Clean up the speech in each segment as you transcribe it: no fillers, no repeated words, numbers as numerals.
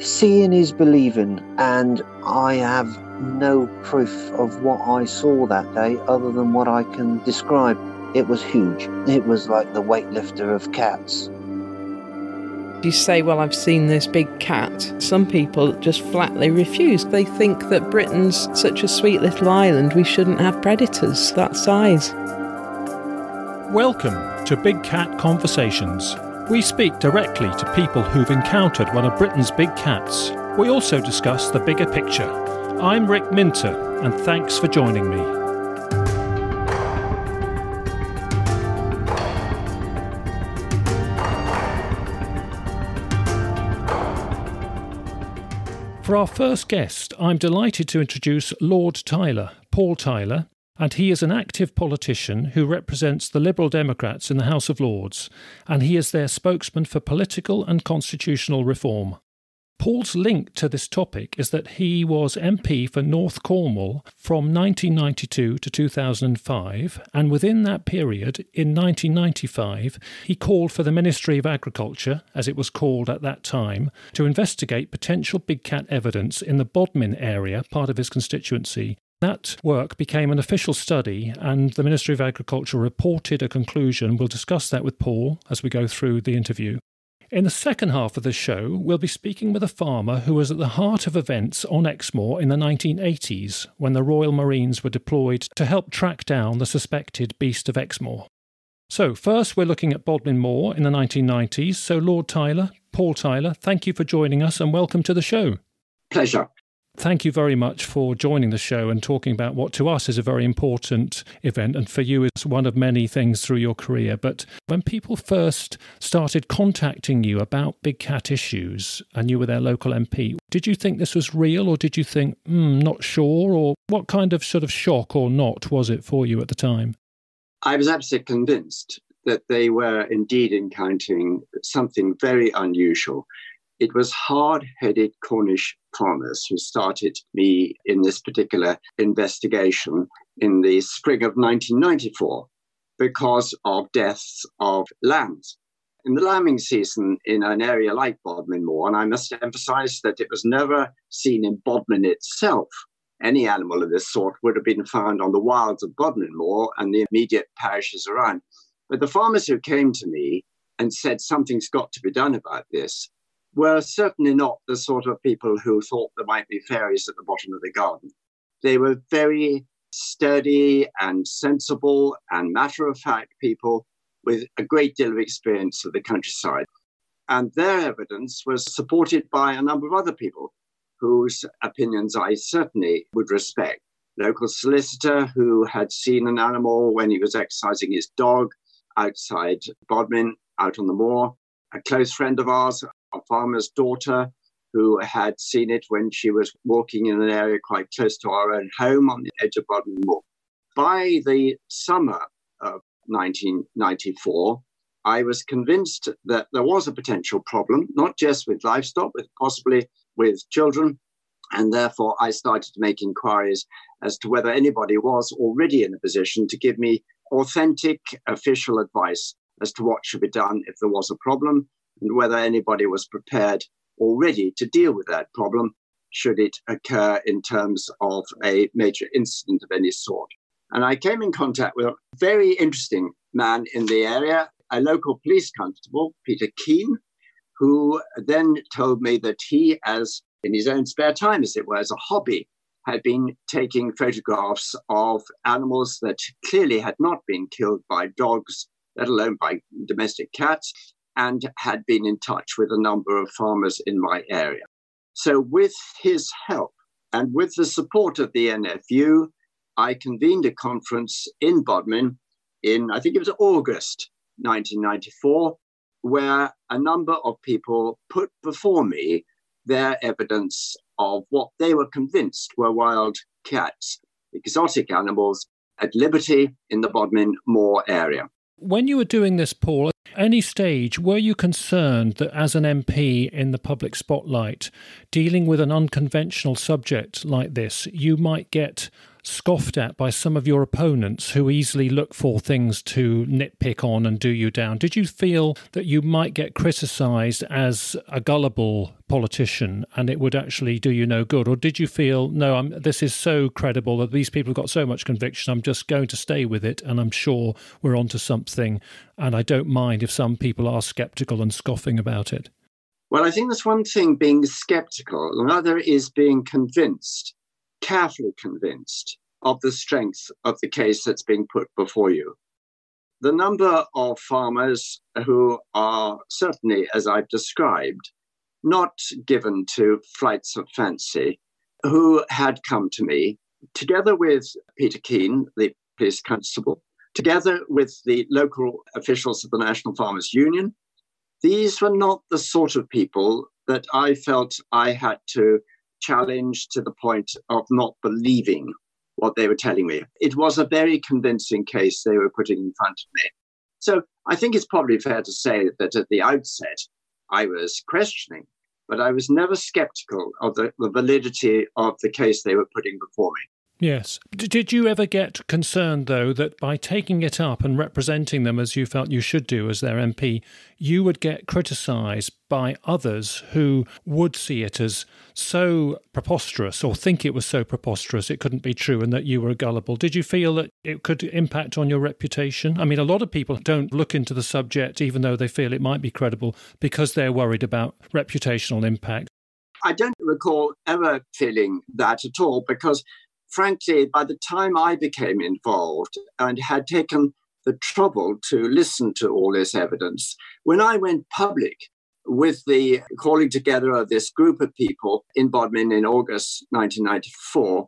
Seeing is believing, and I have no proof of what I saw that day other than what I can describe. It was huge. It was like the weightlifter of cats. You say, well, I've seen this big cat. Some people just flatly refuse. They think that Britain's such a sweet little island, we shouldn't have predators that size. Welcome to Big Cat Conversations. We speak directly to people who've encountered one of Britain's big cats. We also discuss the bigger picture. I'm Rick Minter, and thanks for joining me. For our first guest, I'm delighted to introduce Lord Tyler, Paul Tyler, and he is an active politician who represents the Liberal Democrats in the House of Lords, and he is their spokesman for political and constitutional reform. Paul's link to this topic is that he was MP for North Cornwall from 1992 to 2005, and within that period, in 1995, he called for the Ministry of Agriculture, as it was called at that time, to investigate potential big cat evidence in the Bodmin area, part of his constituency. That work became an official study, and the Ministry of Agriculture reported a conclusion. We'll discuss that with Paul as we go through the interview. In the second half of the show, we'll be speaking with a farmer who was at the heart of events on Exmoor in the 1980s, when the Royal Marines were deployed to help track down the suspected Beast of Exmoor. So first, we're looking at Bodmin Moor in the 1990s. So Lord Tyler, Paul Tyler, thank you for joining us and welcome to the show. Pleasure. Thank you very much for joining the show and talking about what to us is a very important event, and for you it's one of many things through your career. But when people first started contacting you about big cat issues and you were their local MP, did you think this was real, or did you think, not sure, or what kind of sort of shock or not was it for you at the time? I was absolutely convinced that they were indeed encountering something very unusual. It was hard-headed Cornish farmers who started me in this particular investigation in the spring of 1994 because of deaths of lambs. In the lambing season in an area like Bodmin Moor, and I must emphasize that it was never seen in Bodmin itself, any animal of this sort would have been found on the wilds of Bodmin Moor and the immediate parishes around. But the farmers who came to me and said something's got to be done about this were certainly not the sort of people who thought there might be fairies at the bottom of the garden. They were very sturdy and sensible and matter-of-fact people with a great deal of experience of the countryside. And their evidence was supported by a number of other people whose opinions I certainly would respect. Local solicitor who had seen an animal when he was exercising his dog outside Bodmin, out on the moor. A close friend of ours, a farmer's daughter, who had seen it when she was walking in an area quite close to our own home on the edge of Bodmin Moor. By the summer of 1994, I was convinced that there was a potential problem, not just with livestock, but possibly with children. And therefore, I started to make inquiries as to whether anybody was already in a position to give me authentic official advice as to what should be done if there was a problem, and whether anybody was prepared already to deal with that problem should it occur in terms of a major incident of any sort. And I came in contact with a very interesting man in the area, a local police constable, Peter Keane, who then told me that he, as in his own spare time, as it were, as a hobby, had been taking photographs of animals that clearly had not been killed by dogs, let alone by domestic cats, and had been in touch with a number of farmers in my area. So with his help and with the support of the NFU, I convened a conference in Bodmin in, I think it was August 1994, where a number of people put before me their evidence of what they were convinced were wild cats, exotic animals at liberty in the Bodmin Moor area. When you were doing this, Paul, at any stage, were you concerned that as an MP in the public spotlight, dealing with an unconventional subject like this, you might get scoffed at by some of your opponents who easily look for things to nitpick on and do you down. Did you feel that you might get criticised as a gullible politician and it would actually do you no good? Or did you feel, no, this is so credible that these people have got so much conviction, I'm just going to stay with it and I'm sure we're onto something and I don't mind if some people are sceptical and scoffing about it? Well, I think there's one thing being sceptical, another is being convinced, carefully convinced of the strength of the case that's being put before you. The number of farmers who are certainly, as I've described, not given to flights of fancy, who had come to me, together with Peter Keane, the police constable, together with the local officials of the National Farmers Union. These were not the sort of people that I felt I had to challenge to the point of not believing what they were telling me. It was a very convincing case they were putting in front of me. So I think it's probably fair to say that at the outset, I was questioning, but I was never skeptical of the validity of the case they were putting before me. Yes. Did you ever get concerned, though, that by taking it up and representing them as you felt you should do as their MP, you would get criticised by others who would see it as so preposterous or think it was so preposterous it couldn't be true and that you were gullible? Did you feel that it could impact on your reputation? I mean, a lot of people don't look into the subject even though they feel it might be credible because they're worried about reputational impact. I don't recall ever feeling that at all because frankly, by the time I became involved and had taken the trouble to listen to all this evidence, when I went public with the calling together of this group of people in Bodmin in August 1994,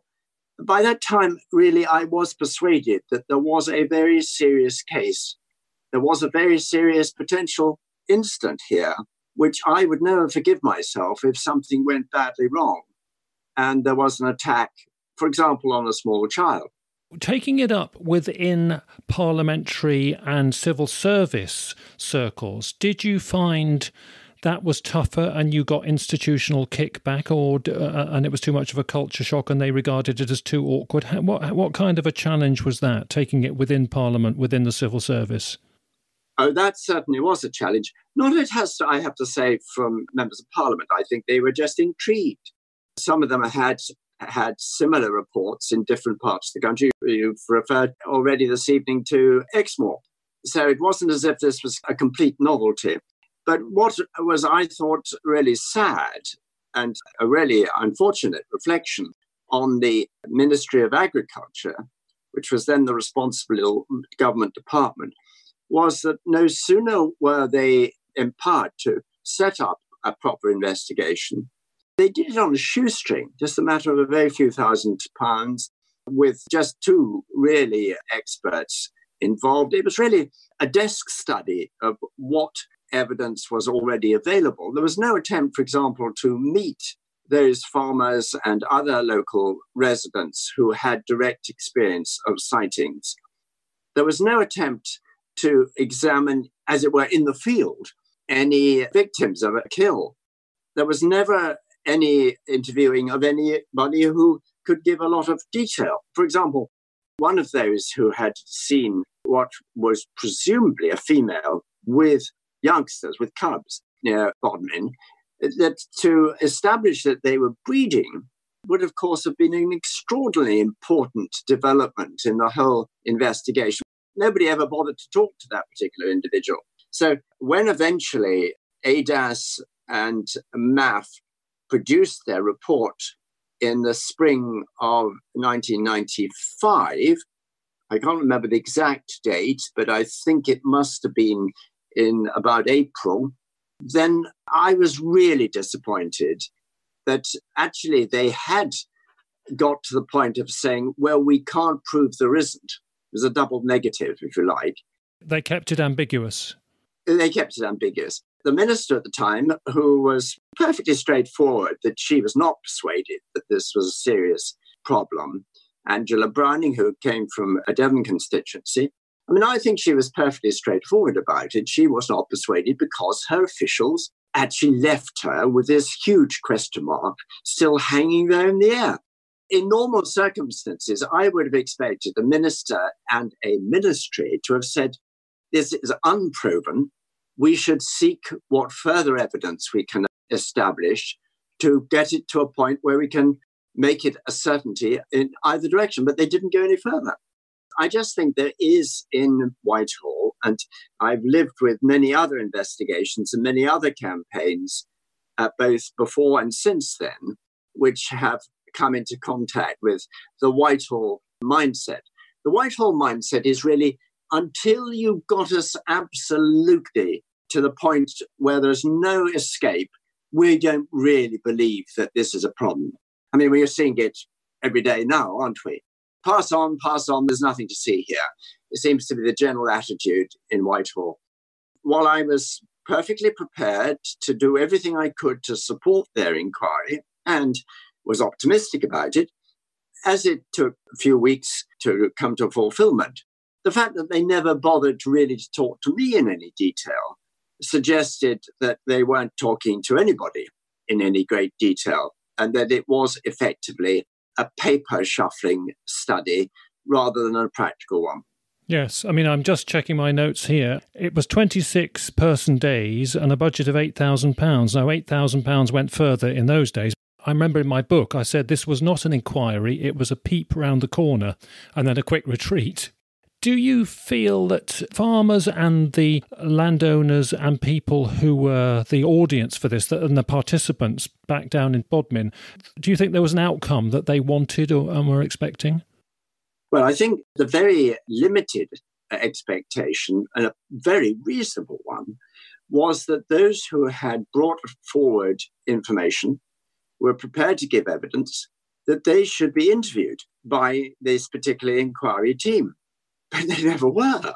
by that time, really, I was persuaded that there was a very serious case. There was a very serious potential incident here, which I would never forgive myself if something went badly wrong. And there was an attack, for example, on a small child. Taking it up within parliamentary and civil service circles, did you find that was tougher and you got institutional kickback, or and it was too much of a culture shock and they regarded it as too awkward? What kind of a challenge was that, taking it within Parliament, within the civil service? Oh, that certainly was a challenge. Not it has to, I have to say, from members of Parliament. I think they were just intrigued. Some of them had similar reports in different parts of the country. You've referred already this evening to Exmoor. So it wasn't as if this was a complete novelty. But what was, I thought, really sad and a really unfortunate reflection on the Ministry of Agriculture, which was then the responsible government department, was that no sooner were they empowered to set up a proper investigation, they did it on a shoestring, just a matter of a very few £1,000s, with just two really experts involved. It was really a desk study of what evidence was already available. There was no attempt, for example, to meet those farmers and other local residents who had direct experience of sightings. There was no attempt to examine, as it were, in the field, any victims of a kill. There was never any interviewing of anybody who could give a lot of detail. For example, one of those who had seen what was presumably a female with youngsters, with cubs near Bodmin, that to establish that they were breeding would, of course, have been an extraordinarily important development in the whole investigation. Nobody ever bothered to talk to that particular individual. So when eventually ADAS and MAF produced their report in the spring of 1995, I can't remember the exact date, but I think it must have been in about April, then I was really disappointed that actually they had got to the point of saying, well, we can't prove there isn't. It was a double negative, if you like. They kept it ambiguous. They kept it ambiguous. The minister at the time, who was perfectly straightforward that she was not persuaded that this was a serious problem, Angela Browning, who came from a Devon constituency, I mean, I think she was perfectly straightforward about it. She was not persuaded because her officials actually left her with this huge question mark still hanging there in the air. In normal circumstances, I would have expected a minister and a ministry to have said, this is unproven. We should seek what further evidence we can establish to get it to a point where we can make it a certainty in either direction. But they didn't go any further. I just think there is in Whitehall, and I've lived with many other investigations and many other campaigns, both before and since then, which have come into contact with the Whitehall mindset. The Whitehall mindset is really, until you've got us absolutely to the point where there's no escape, we don't really believe that this is a problem. I mean, we are seeing it every day now, aren't we? Pass on, there's nothing to see here. It seems to be the general attitude in Whitehall. While I was perfectly prepared to do everything I could to support their inquiry and was optimistic about it, as it took a few weeks to come to fulfillment, the fact that they never bothered really to talk to me in any detail suggested that they weren't talking to anybody in any great detail, and that it was effectively a paper shuffling study rather than a practical one. Yes, I mean, I'm just checking my notes here. It was 26 person days and a budget of £8,000. Now, £8,000 went further in those days. I remember in my book, I said this was not an inquiry, it was a peep round the corner and then a quick retreat. Do you feel that farmers and the landowners and people who were the audience for this and the participants back down in Bodmin, do you think there was an outcome that they wanted and were expecting? Well, I think the very limited expectation, and a very reasonable one, was that those who had brought forward information were prepared to give evidence, that they should be interviewed by this particular inquiry team. But they never were.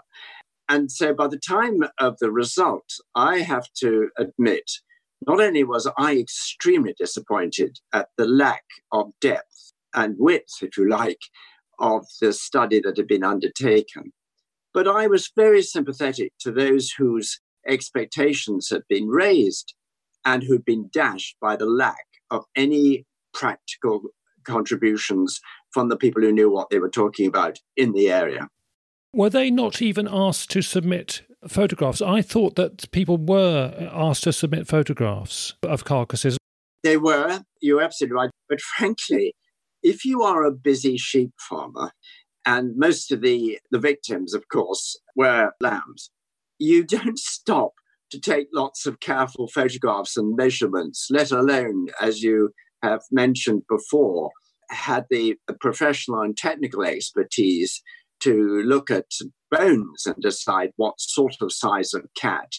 And so by the time of the result, I have to admit, not only was I extremely disappointed at the lack of depth and width, if you like, of the study that had been undertaken, but I was very sympathetic to those whose expectations had been raised and who'd been dashed by the lack of any practical contributions from the people who knew what they were talking about in the area. Were they not even asked to submit photographs? I thought that people were asked to submit photographs of carcasses. They were, you're absolutely right. But frankly, if you are a busy sheep farmer, and most of the victims, of course, were lambs, you don't stop to take lots of careful photographs and measurements, let alone, as you have mentioned before, had the professional and technical expertise to look at bones and decide what sort of size of cat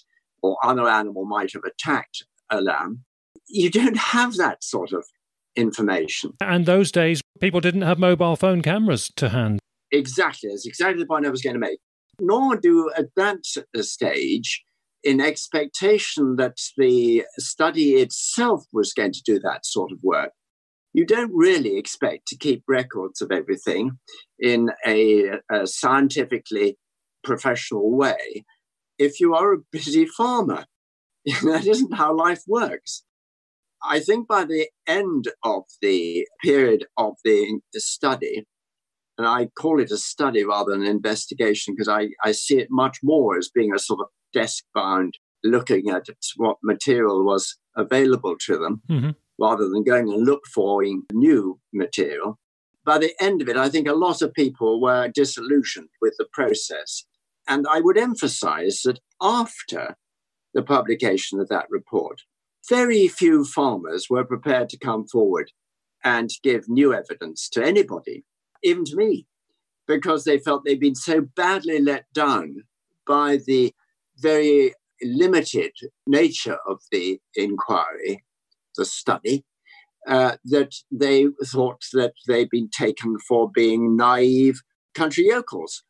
or other animal might have attacked a lamb. You don't have that sort of information. And those days, people didn't have mobile phone cameras to hand. Exactly. That's exactly the point I was going to make. Nor do at that stage, in expectation that the study itself was going to do that sort of work, you don't really expect to keep records of everything in a scientifically professional way if you are a busy farmer. That isn't how life works. I think by the end of the period of the study, and I call it a study rather than an investigation because I see it much more as being a sort of desk-bound looking at what material was available to them, rather than going and look for new material. By the end of it, I think a lot of people were disillusioned with the process. And I would emphasize that after the publication of that report, very few farmers were prepared to come forward and give new evidence to anybody, even to me, because they felt they'd been so badly let down by the very limited nature of the inquiry, the study, that they thought that they'd been taken for being naive country yokels.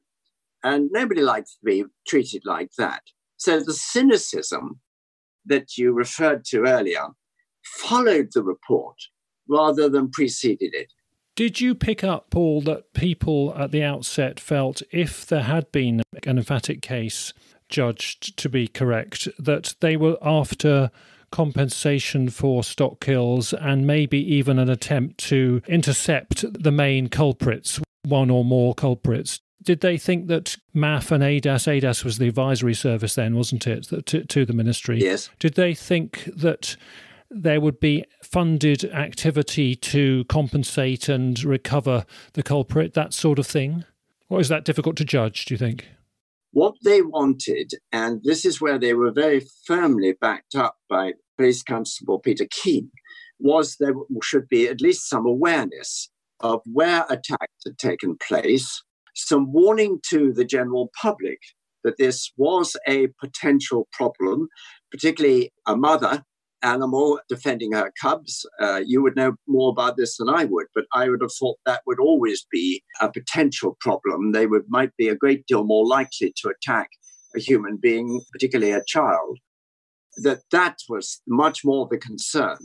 And nobody likes to be treated like that. So the cynicism that you referred to earlier followed the report rather than preceded it. Did you pick up, Paul, that people at the outset felt if there had been an emphatic case judged to be correct, that they were after compensation for stock kills and maybe even an attempt to intercept the main culprits, one or more culprits. Did they think that MAF and ADAS was the advisory service then, wasn't it, to the ministry? Yes. Did they think that there would be funded activity to compensate and recover the culprit, that sort of thing? Or is that difficult to judge, do you think? What they wanted, and this is where they were very firmly backed up by Police Constable Peter Keane, was there should be at least some awareness of where attacks had taken place, some warning to the general public that this was a potential problem, particularly a mother animal defending her cubs. You would know more about this than I would, but I would have thought that would always be a potential problem. They might be a great deal more likely to attack a human being, particularly a child. That was much more the concern.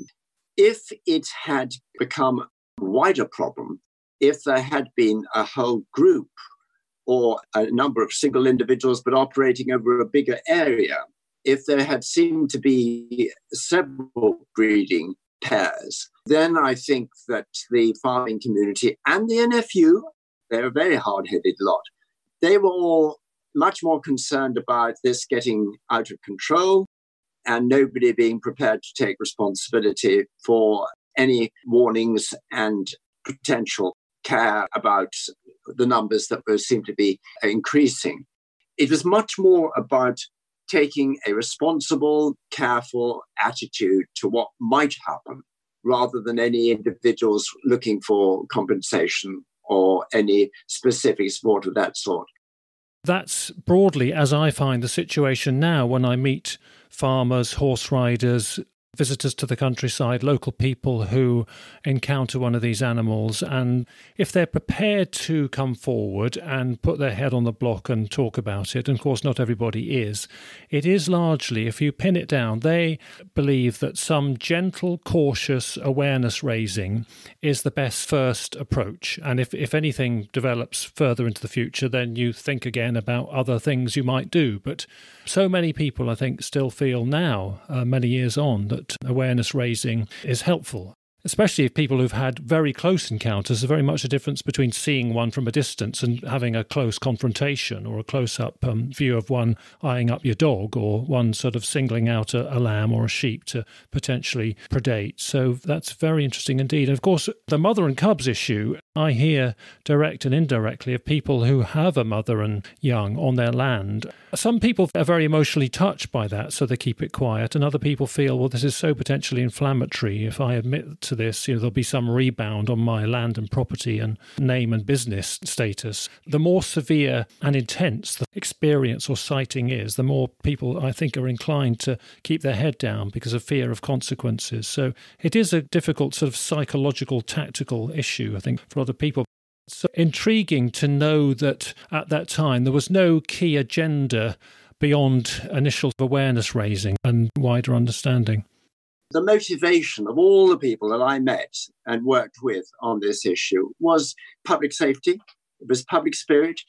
If it had become a wider problem, if there had been a whole group or a number of single individuals but operating over a bigger area, if there had seemed to be several breeding pairs, then I think that the farming community and the NFU, they're a very hard-headed lot, they were all much more concerned about this getting out of control and nobody being prepared to take responsibility for any warnings and potential care about the numbers that seem to be increasing. It was much more about taking a responsible, careful attitude to what might happen, rather than any individuals looking for compensation or any specific support of that sort. That's broadly as I find the situation now when I meet farmers, horse riders, visitors to the countryside, local people who encounter one of these animals. And if they're prepared to come forward and put their head on the block and talk about it, and of course not everybody is, it is largely, if you pin it down, they believe that some gentle, cautious awareness raising is the best first approach. And if anything develops further into the future, then you think again about other things you might do. But so many people, I think, still feel now, many years on, that awareness raising is helpful, especially if people who've had very close encounters. There's very much a difference between seeing one from a distance and having a close confrontation or a close-up view of one eyeing up your dog or one sort of singling out a lamb or a sheep to potentially predate. So that's very interesting indeed. And of course, the mother and cubs issue, I hear direct and indirectly of people who have a mother and young on their land. Some people are very emotionally touched by that, so they keep it quiet. And other people feel, well, this is so potentially inflammatory. If I admit to this, there'll be some rebound on my land and property and name and business status. The more severe and intense the experience or sighting is, the more people, I think, are inclined to keep their head down because of fear of consequences. So it is a difficult sort of psychological, tactical issue, I think, for a lot of people. So intriguing to know that at that time there was no key agenda beyond initial awareness raising and wider understanding. The motivation of all the people that I met and worked with on this issue was public safety. It was public spirit.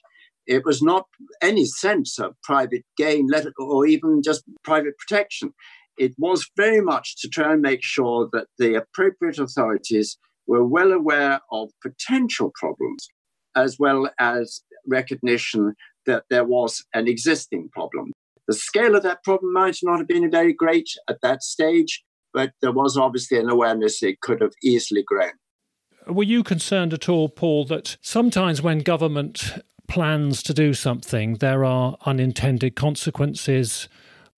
It was not any sense of private gain or even just private protection. It was very much to try and make sure that the appropriate authorities were well aware of potential problems, as well as recognition that there was an existing problem. The scale of that problem might not have been very great at that stage, but there was obviously an awareness it could have easily grown. Were you concerned at all, Paul, that sometimes when government plans to do something, there are unintended consequences?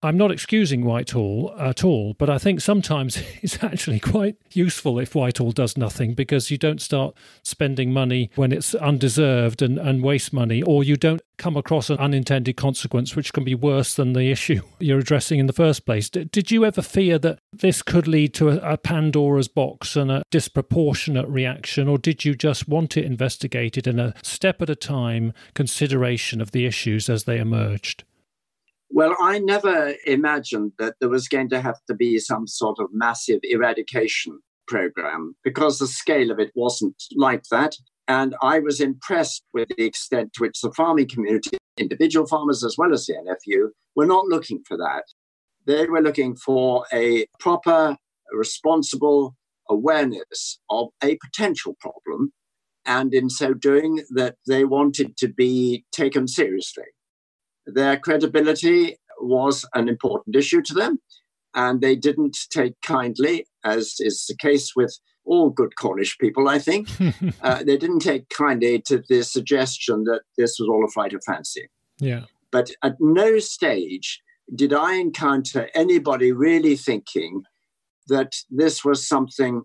I'm not excusing Whitehall at all, but I think sometimes it's actually quite useful if Whitehall does nothing, because you don't start spending money when it's undeserved and waste money, or you don't come across an unintended consequence which can be worse than the issue you're addressing in the first place. Did you ever fear that this could lead to a Pandora's box and a disproportionate reaction, or did you just want it investigated in a step at a time consideration of the issues as they emerged? Well, I never imagined that there was going to have to be some sort of massive eradication program, because the scale of it wasn't like that. And I was impressed with the extent to which the farming community, individual farmers as well as the NFU, were not looking for that. They were looking for a proper, responsible awareness of a potential problem, and in so doing, that they wanted to be taken seriously. Their credibility was an important issue to them, and they didn't take kindly, as is the case with all good Cornish people, I think. They didn't take kindly to the suggestion that this was all a flight of fancy. Yeah. But at no stage did I encounter anybody really thinking that this was something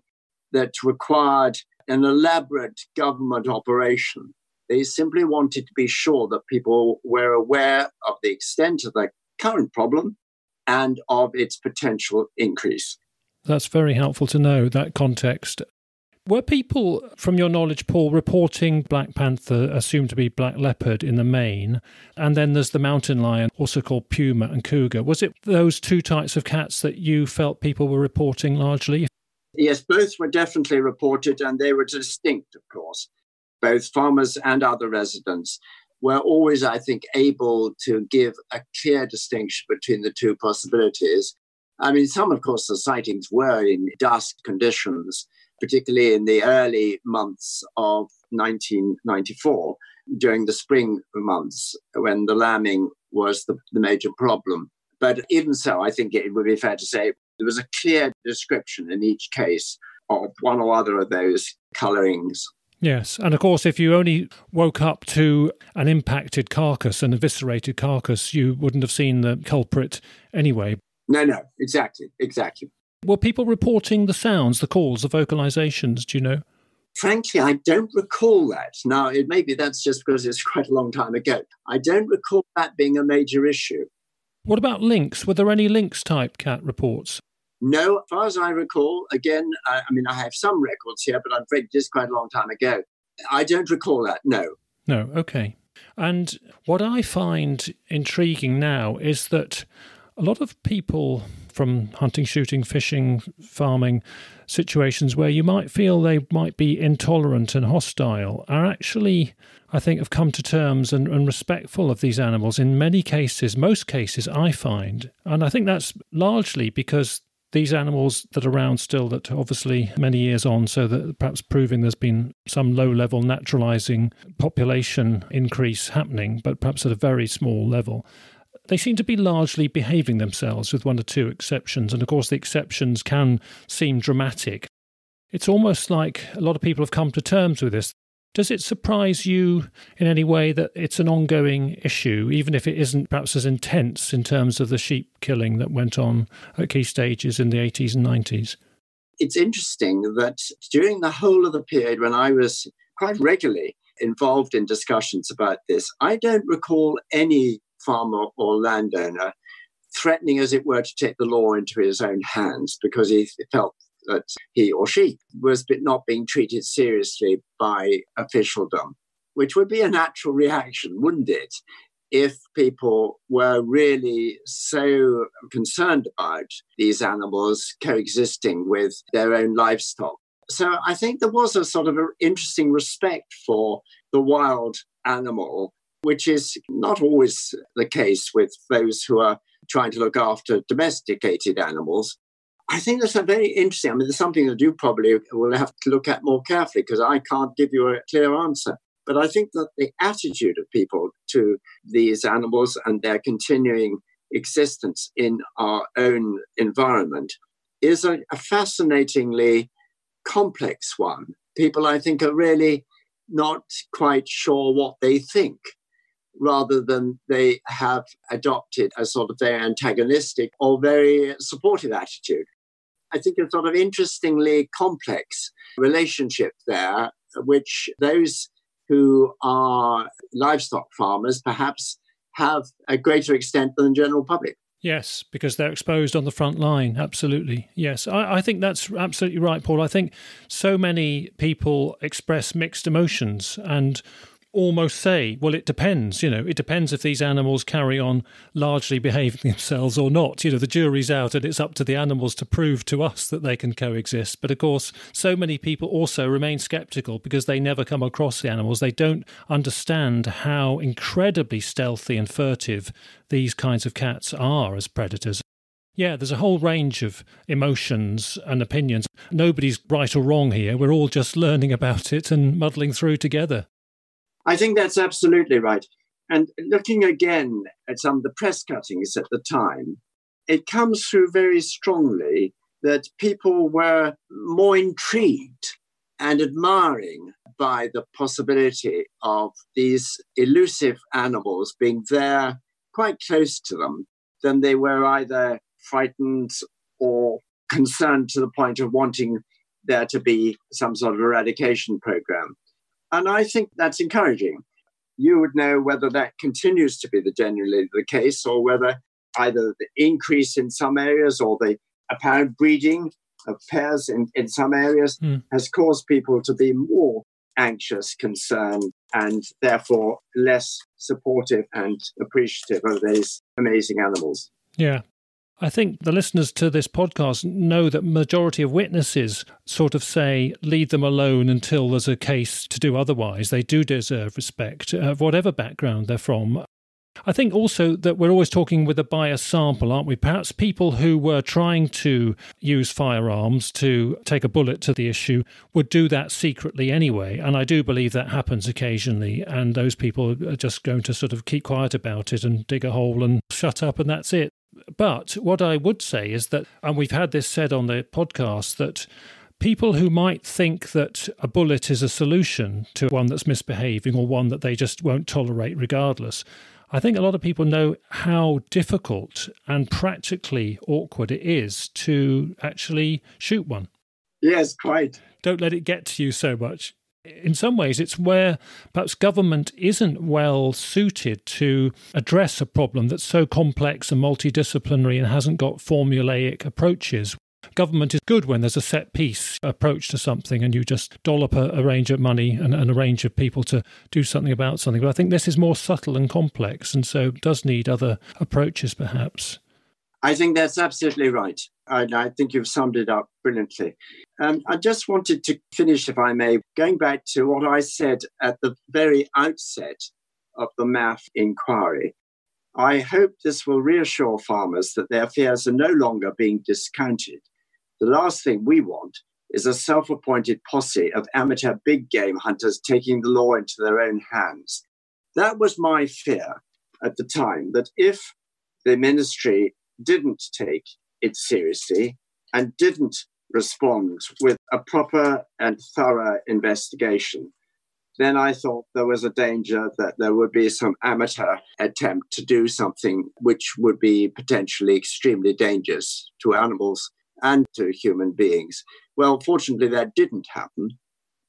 that required an elaborate government operation. They simply wanted to be sure that people were aware of the extent of the current problem and of its potential increase. That's very helpful to know, that context. Were people, from your knowledge, Paul, reporting black panther, assumed to be black leopard in the main, and then there's the mountain lion, also called puma and cougar? Was it those two types of cats that you felt people were reporting largely? Yes, both were definitely reported, and they were distinct, of course. Both farmers and other residents were always, I think, able to give a clear distinction between the two possibilities. I mean, some, of course, the sightings were in dusk conditions, particularly in the early months of 1994, during the spring months, when the lambing was the major problem. But even so, I think it would be fair to say there was a clear description in each case of one or other of those colourings. Yes, and of course, if you only woke up to an impacted carcass, an eviscerated carcass, you wouldn't have seen the culprit anyway. No, exactly. Were people reporting the sounds, the calls, the vocalisations, do you know? Frankly, I don't recall that. Now, maybe that's just because it's quite a long time ago. I don't recall that being a major issue. What about lynx? Were there any lynx-type cat reports? No, as far as I recall, again, I have some records here, but I'm afraid it is quite a long time ago. I don't recall that, no. No, okay. And what I find intriguing now is that a lot of people from hunting, shooting, fishing, farming situations where you might feel they might be intolerant and hostile are actually, I think, have come to terms and respectful of these animals in many cases, most cases I find. And I think that's largely because these animals that are around still, that obviously many years on, so that perhaps proving there's been some low-level naturalising population increase happening, but perhaps at a very small level. They seem to be largely behaving themselves with one or two exceptions. And of course, the exceptions can seem dramatic. It's almost like a lot of people have come to terms with this. Does it surprise you in any way that it's an ongoing issue, even if it isn't perhaps as intense in terms of the sheep killing that went on at key stages in the 80s and 90s? It's interesting that during the whole of the period when I was quite regularly involved in discussions about this, I don't recall any farmer or landowner threatening, as it were, to take the law into his own hands because he felt that he or she was not being treated seriously by officialdom, which would be a natural reaction, wouldn't it, if people were really so concerned about these animals coexisting with their own livestock. So I think there was a sort of an interesting respect for the wild animal, which is not always the case with those who are trying to look after domesticated animals. I think that's a very interesting, there's something that you probably will have to look at more carefully because I can't give you a clear answer. But I think that the attitude of people to these animals and their continuing existence in our own environment is a fascinatingly complex one. People, I think, are really not quite sure what they think, rather than they have adopted a sort of very antagonistic or very supportive attitude. I think a sort of interestingly complex relationship there, which those who are livestock farmers perhaps have a greater extent than the general public. Yes, because they're exposed on the front line. Absolutely. Yes, I think that's absolutely right, Paul. I think so many people express mixed emotions and almost say, well, it depends, it depends if these animals carry on largely behaving themselves or not. The jury's out and it's up to the animals to prove to us that they can coexist. But of course, so many people also remain sceptical because they never come across the animals. They don't understand how incredibly stealthy and furtive these kinds of cats are as predators. Yeah, there's a whole range of emotions and opinions. Nobody's right or wrong here. We're all just learning about it and muddling through together. I think that's absolutely right. And looking again at some of the press cuttings at the time, it comes through very strongly that people were more intrigued and admiring by the possibility of these elusive animals being there quite close to them than they were either frightened or concerned to the point of wanting there to be some sort of eradication program. And I think that's encouraging. You would know whether that continues to be generally the case, or whether either the increase in some areas or the apparent breeding of pairs in some areas has caused people to be more anxious, concerned, and therefore less supportive and appreciative of these amazing animals. Yeah. I think the listeners to this podcast know that majority of witnesses sort of say, leave them alone until there's a case to do otherwise. They do deserve respect, whatever background they're from. I think also that we're always talking with a biased sample, aren't we? Perhaps people who were trying to use firearms to take a bullet to the issue would do that secretly anyway. And I do believe that happens occasionally. And those people are just going to sort of keep quiet about it and dig a hole and shut up, and that's it. But what I would say is that, and we've had this said on the podcast, that people who might think that a bullet is a solution to one that's misbehaving or one that they just won't tolerate regardless, I think a lot of people know how difficult and practically awkward it is to actually shoot one. Yes, quite. Don't let it get to you so much. In some ways, it's where perhaps government isn't well suited to address a problem that's so complex and multidisciplinary and hasn't got formulaic approaches. Government is good when there's a set-piece approach to something and you just dollop a range of money and a range of people to do something about something. But I think this is more subtle and complex, and so does need other approaches perhaps. I think that's absolutely right. I think you've summed it up brilliantly. I just wanted to finish, if I may, going back to what I said at the very outset of the MAF inquiry. I hope this will reassure farmers that their fears are no longer being discounted. The last thing we want is a self-appointed posse of amateur big game hunters taking the law into their own hands. That was my fear at the time, that if the ministry didn't take it seriously and didn't respond with a proper and thorough investigation, then I thought there was a danger that there would be some amateur attempt to do something which would be potentially extremely dangerous to animals and to human beings. Well, fortunately, that didn't happen,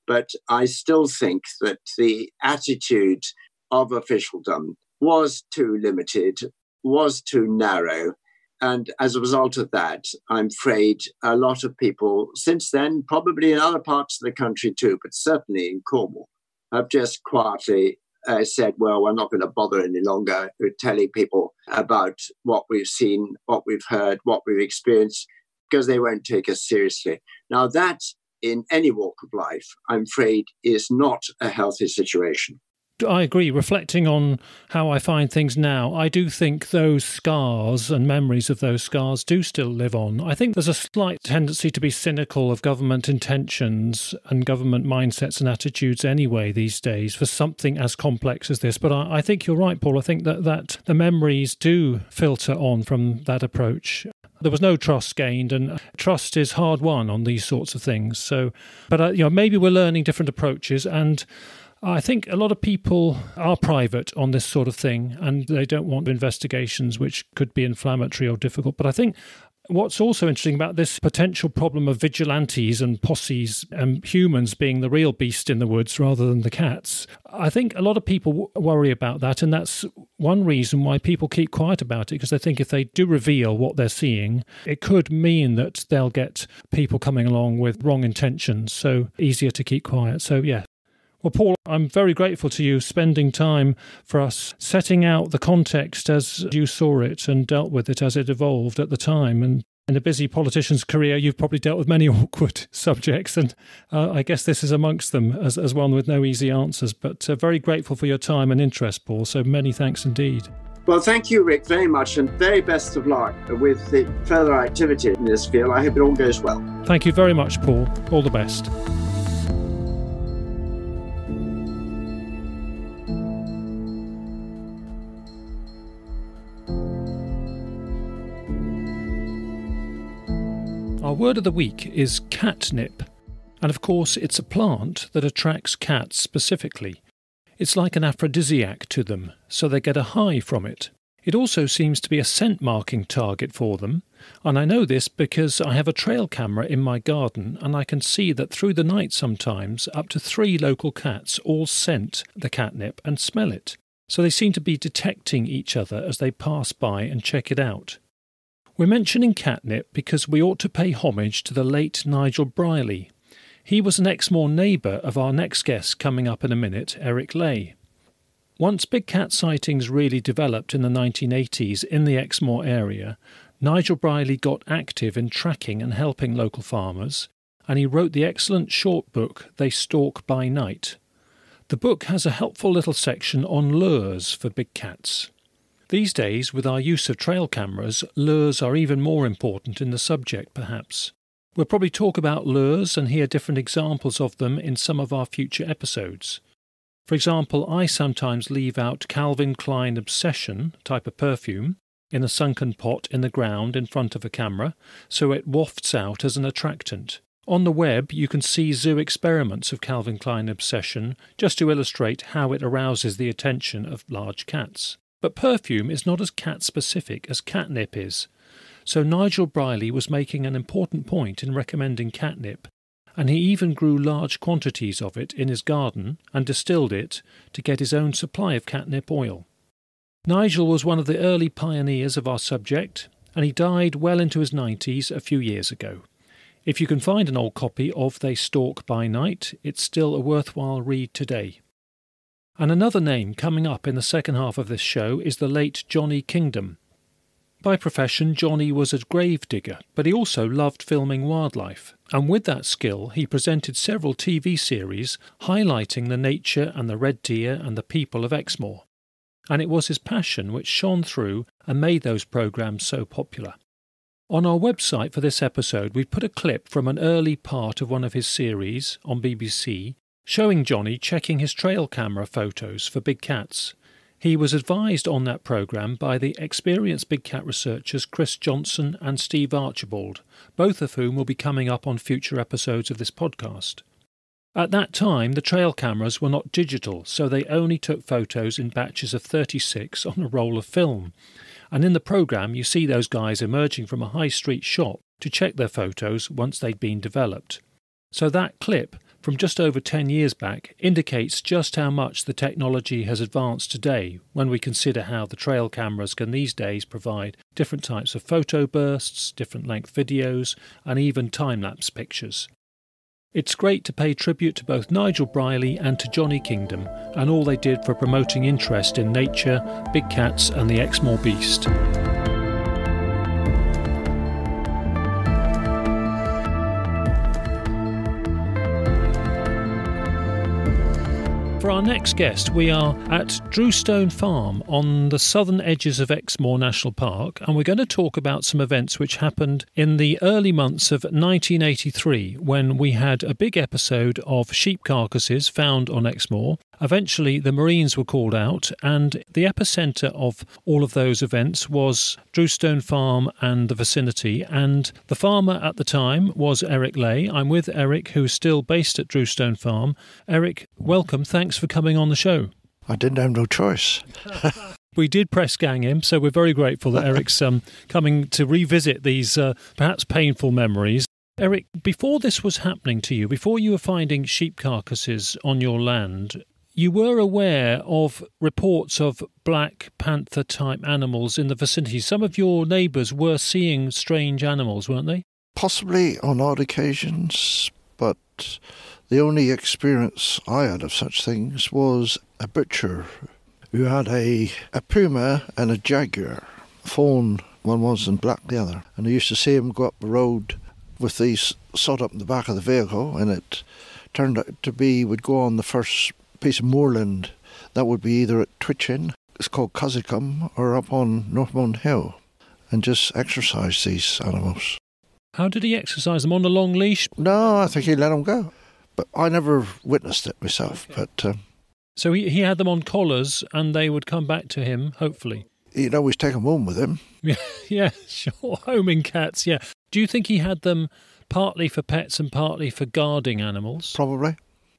but I still think that the attitude of officialdom was too limited, was too narrow. And as a result of that, I'm afraid a lot of people since then, probably in other parts of the country too, but certainly in Cornwall, have just quietly said, well, we're not going to bother any longer with telling people about what we've seen, what we've heard, what we've experienced, because they won't take us seriously. Now that, in any walk of life, I'm afraid, is not a healthy situation. I agree. Reflecting on how I find things now, I do think those scars and memories of those scars do still live on. I think there's a slight tendency to be cynical of government intentions and government mindsets and attitudes anyway these days for something as complex as this. But I think you're right, Paul. I think that the memories do filter on from that approach. There was no trust gained, and trust is hard won on these sorts of things. So, but maybe we're learning different approaches, and I think a lot of people are private on this sort of thing and they don't want investigations which could be inflammatory or difficult. But I think what's also interesting about this potential problem of vigilantes and posses and humans being the real beast in the woods rather than the cats, I think a lot of people worry about that. And that's one reason why people keep quiet about it, because they think if they do reveal what they're seeing, it could mean that they'll get people coming along with wrong intentions. So easier to keep quiet. So, yeah. Well, Paul, I'm very grateful to you spending time for us setting out the context as you saw it and dealt with it as it evolved at the time. And in a busy politician's career, you've probably dealt with many awkward subjects, and I guess this is amongst them as one with no easy answers. But very grateful for your time and interest, Paul, so many thanks indeed. Well, thank you, Rick, very much, and very best of luck with the further activity in this field. I hope it all goes well. Thank you very much, Paul. All the best. Our word of the week is catnip, and of course it's a plant that attracts cats specifically. It's like an aphrodisiac to them, so they get a high from it. It also seems to be a scent marking target for them, and I know this because I have a trail camera in my garden and I can see that through the night sometimes up to 3 local cats all scent the catnip and smell it, so they seem to be detecting each other as they pass by and check it out. We're mentioning catnip because we ought to pay homage to the late Nigel Briley. He was an Exmoor neighbour of our next guest coming up in a minute, Eric Ley. Once big cat sightings really developed in the 1980s in the Exmoor area, Nigel Briley got active in tracking and helping local farmers, and he wrote the excellent short book They Stalk by Night. The book has a helpful little section on lures for big cats. These days, with our use of trail cameras, lures are even more important in the subject, perhaps. We'll probably talk about lures and hear different examples of them in some of our future episodes. For example, I sometimes leave out Calvin Klein Obsession type of perfume in a sunken pot in the ground in front of a camera, so it wafts out as an attractant. On the web, you can see zoo experiments of Calvin Klein Obsession just to illustrate how it arouses the attention of large cats. But perfume is not as cat-specific as catnip is, so Nigel Briley was making an important point in recommending catnip, and he even grew large quantities of it in his garden and distilled it to get his own supply of catnip oil. Nigel was one of the early pioneers of our subject, and he died well into his 90s a few years ago. If you can find an old copy of They Stalk by Night, it's still a worthwhile read today. And another name coming up in the second half of this show is the late Johnny Kingdom. By profession, Johnny was a grave digger, but he also loved filming wildlife. And with that skill, he presented several TV series highlighting the nature and the red deer and the people of Exmoor. And it was his passion which shone through and made those programmes so popular. On our website for this episode, we've put a clip from an early part of one of his series on BBC, showing Johnny checking his trail camera photos for big cats. He was advised on that programme by the experienced big cat researchers Chris Johnson and Steve Archibald, both of whom will be coming up on future episodes of this podcast. At that time, the trail cameras were not digital, so they only took photos in batches of 36 on a roll of film. And in the programme, you see those guys emerging from a high street shop to check their photos once they'd been developed. So that clip, from just over 10 years back, indicates just how much the technology has advanced today when we consider how the trail cameras can these days provide different types of photo bursts, different length videos, and even time-lapse pictures. It's great to pay tribute to both Nigel Briley and to Johnny Kingdom and all they did for promoting interest in nature, big cats and the Exmoor Beast. For our next guest, we are at Drewstone Farm on the southern edges of Exmoor National Park, and we're going to talk about some events which happened in the early months of 1983 when we had a big episode of sheep carcasses found on Exmoor. Eventually, the Marines were called out, and the epicentre of all of those events was Drewstone Farm and the vicinity, and the farmer at the time was Eric Ley. I'm with Eric, who's still based at Drewstone Farm. Eric, welcome. Thanks for coming on the show. I didn't have no choice. We did press gang him, so we're very grateful that Eric's coming to revisit these perhaps painful memories. Eric, before this was happening to you, before you were finding sheep carcasses on your land, you were aware of reports of black panther-type animals in the vicinity. Some of your neighbours were seeing strange animals, weren't they? Possibly on odd occasions, but the only experience I had of such things was a butcher who had a puma and a jaguar. Fawn one was and black the other. And I used to see him go up the road with these sawed up in the back of the vehicle, and it turned out to be would go on the first piece of moorland that would be either at Twitchin it's called Cuzzacum, or up on Northmont Hill, and just exercise these animals. How did he exercise them? On a long leash? No, I think he let them go. But I never witnessed it myself. Okay. But So he had them on collars and they would come back to him, hopefully. he'd always take them home with him. Yeah, sure. Homing cats, yeah. Do you think he had them partly for pets and partly for guarding animals? Probably.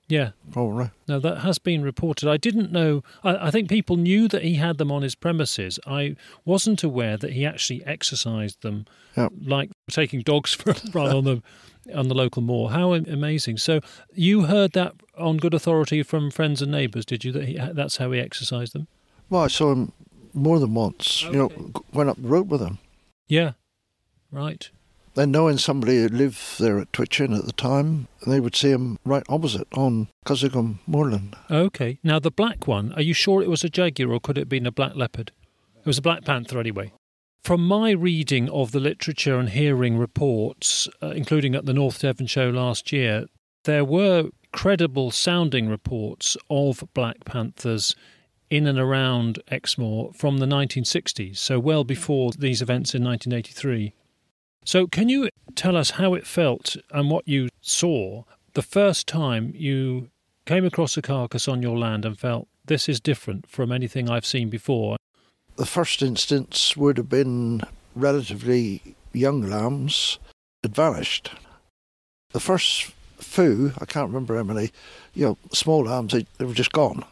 Yeah. Probably. No, that has been reported. I didn't know. I think people knew that he had them on his premises. I wasn't aware that he actually exercised them, like taking dogs for a run on the local moor. How amazing! So you heard that on good authority from friends and neighbours, did you? That that's how he exercised them. Well, I saw him more than once. Okay. You know, went up the road with him. Yeah. Right. Then knowing somebody who lived there at Twitchin at the time, they would see him right opposite on Cuzzacum Moorland. Okay. Now, the black one, are you sure it was a jaguar or could it have been a black leopard? It was a black panther anyway. From my reading of the literature and hearing reports, including at the North Devon show last year, there were credible sounding reports of black panthers in and around Exmoor from the 1960s, so well before these events in 1983. So can you tell us how it felt and what you saw the first time you came across a carcass on your land and felt this is different from anything I've seen before? The first instance would have been relatively young lambs had vanished. The first few, I can't remember how many, small lambs, they were just gone.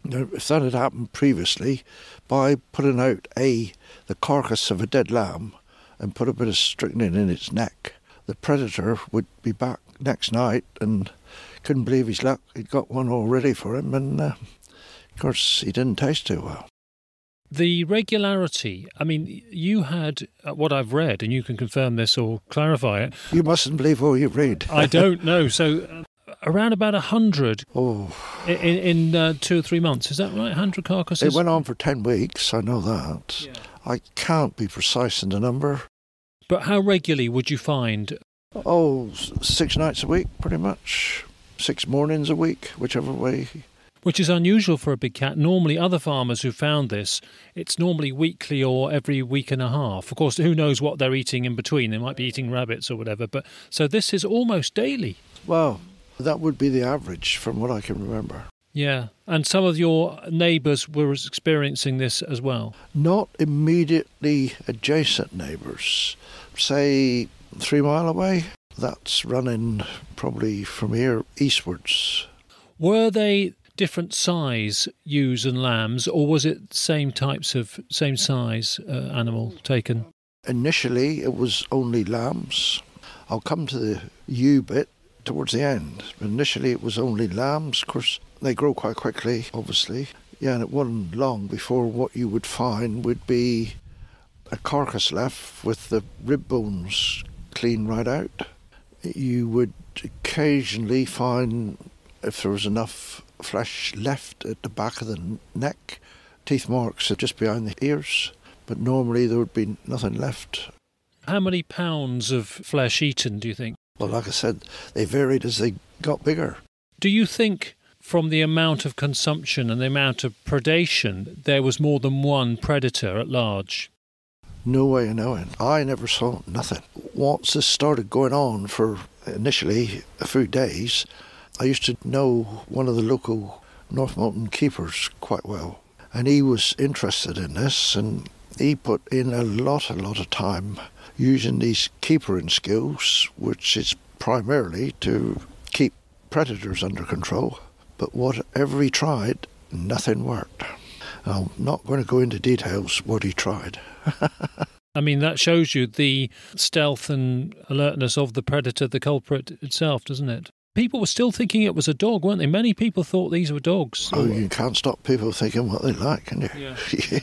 Now, if that had happened previously, by putting out the carcass of a dead lamb, and put a bit of strychnine in its neck, the predator would be back next night and couldn't believe his luck. He'd got one all ready for him, and of course he didn't taste too well. The regularity, I mean, you had what I've read, and you can confirm this or clarify it. You mustn't believe all you read. I don't know. So around about 100 in 2 or 3 months, is that right? 100 carcasses? It went on for 10 weeks, I know that. Yeah. I can't be precise in the number. But how regularly would you find? 6 nights a week, pretty much. 6 mornings a week, whichever way. Which is unusual for a big cat. Normally, other farmers who found this, it's normally weekly or every week and a half. Of course, who knows what they're eating in between. They might be eating rabbits or whatever. But so this is almost daily. Well, that would be the average from what I can remember. Yeah, and some of your neighbours were experiencing this as well? Not immediately adjacent neighbours. Say 3 mile away. That's running probably from here eastwards. Were they different size ewes and lambs, or was it same size animal taken? Initially it was only lambs. I'll come to the ewe bit towards the end. But initially it was only lambs. Of course, they grow quite quickly, obviously. Yeah, and it wasn't long before what you would find would be a carcass left with the rib bones clean right out. You would occasionally find, if there was enough flesh left at the back of the neck, teeth marks just behind the ears, but normally there would be nothing left. How many pounds of flesh eaten, do you think? Well, like I said, they varied as they got bigger. Do you think from the amount of consumption and the amount of predation, there was more than one predator at large? No way of knowing. I never saw nothing. Once this started going on for initially a few days, I used to know one of the local North Mountain keepers quite well. And he was interested in this, and he put in a lot of time using these keepering skills, which is primarily to keep predators under control. But whatever he tried, nothing worked. I'm not going to go into details what he tried. I mean, that shows you the stealth and alertness of the predator, the culprit itself, doesn't it? People were still thinking it was a dog, weren't they? Many people thought these were dogs. Oh, you can't stop people thinking what they like, can you? Yeah.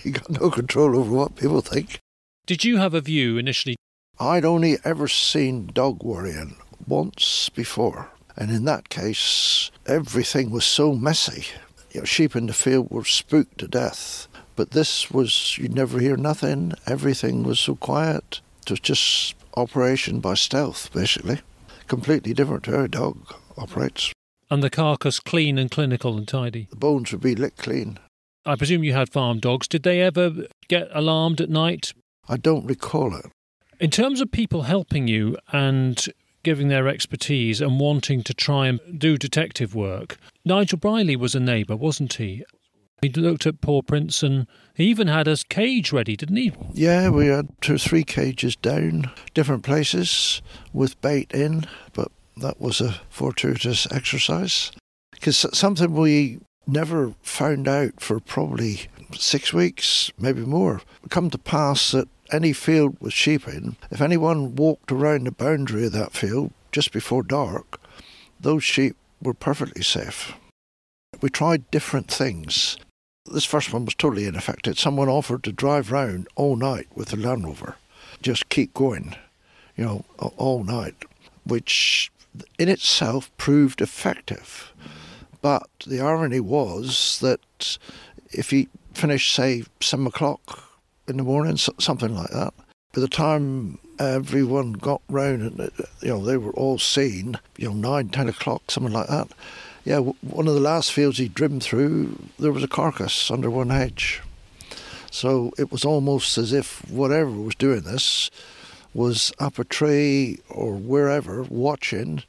You got no control over what people think. Did you have a view initially? I'd only ever seen dog worrying once before. And in that case, everything was so messy. Sheep in the field were spooked to death. But this was, you'd never hear nothing. Everything was so quiet. It was just operation by stealth, basically. Completely different to how a dog operates. And the carcass clean and clinical and tidy? The bones would be licked clean. I presume you had farm dogs. Did they ever get alarmed at night? I don't recall it. In terms of people helping you and giving their expertise and wanting to try and do detective work, Nigel Briley was a neighbour, wasn't he? He looked at poor Prince and he even had a cage ready, didn't he? Yeah, we had 2 or 3 cages down, different places with bait in, but that was a fortuitous exercise. Because something we never found out for probably 6 weeks, maybe more. It come to pass that any field with sheep in, if anyone walked around the boundary of that field just before dark, those sheep were perfectly safe. We tried different things. This first one was totally ineffective. Someone offered to drive round all night with the Land Rover, just keep going, all night, which in itself proved effective. But the irony was that if he finished, say, 7 o'clock in the morning, something like that, by the time everyone got round and, they were all seen, 9, 10 o'clock, something like that. Yeah, one of the last fields he'd driven through, there was a carcass under one hedge. So it was almost as if whatever was doing this was up a tree or wherever, watching,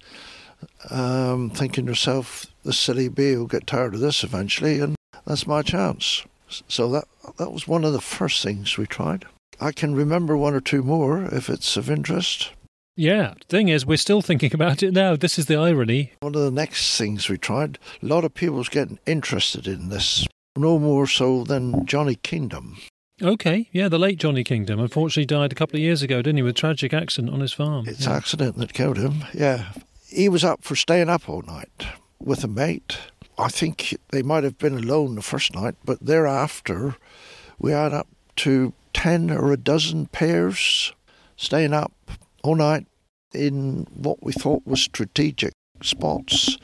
thinking to yourself, this silly bee will get tired of this eventually, and that's my chance. So that was one of the first things we tried. I can remember 1 or 2 more if it's of interest. Yeah, the thing is, we're still thinking about it now. This is the irony. One of the next things we tried, a lot of people was getting interested in this, no more so than Johnny Kingdom. OK, yeah, the late Johnny Kingdom unfortunately died a couple of years ago, didn't he, with a tragic accident on his farm. It's an accident that killed him, yeah. He was up for staying up all night with a mate. I think they might have been alone the first night, but thereafter we had up to 10 or a dozen pairs staying up all night in what we thought was strategic spots.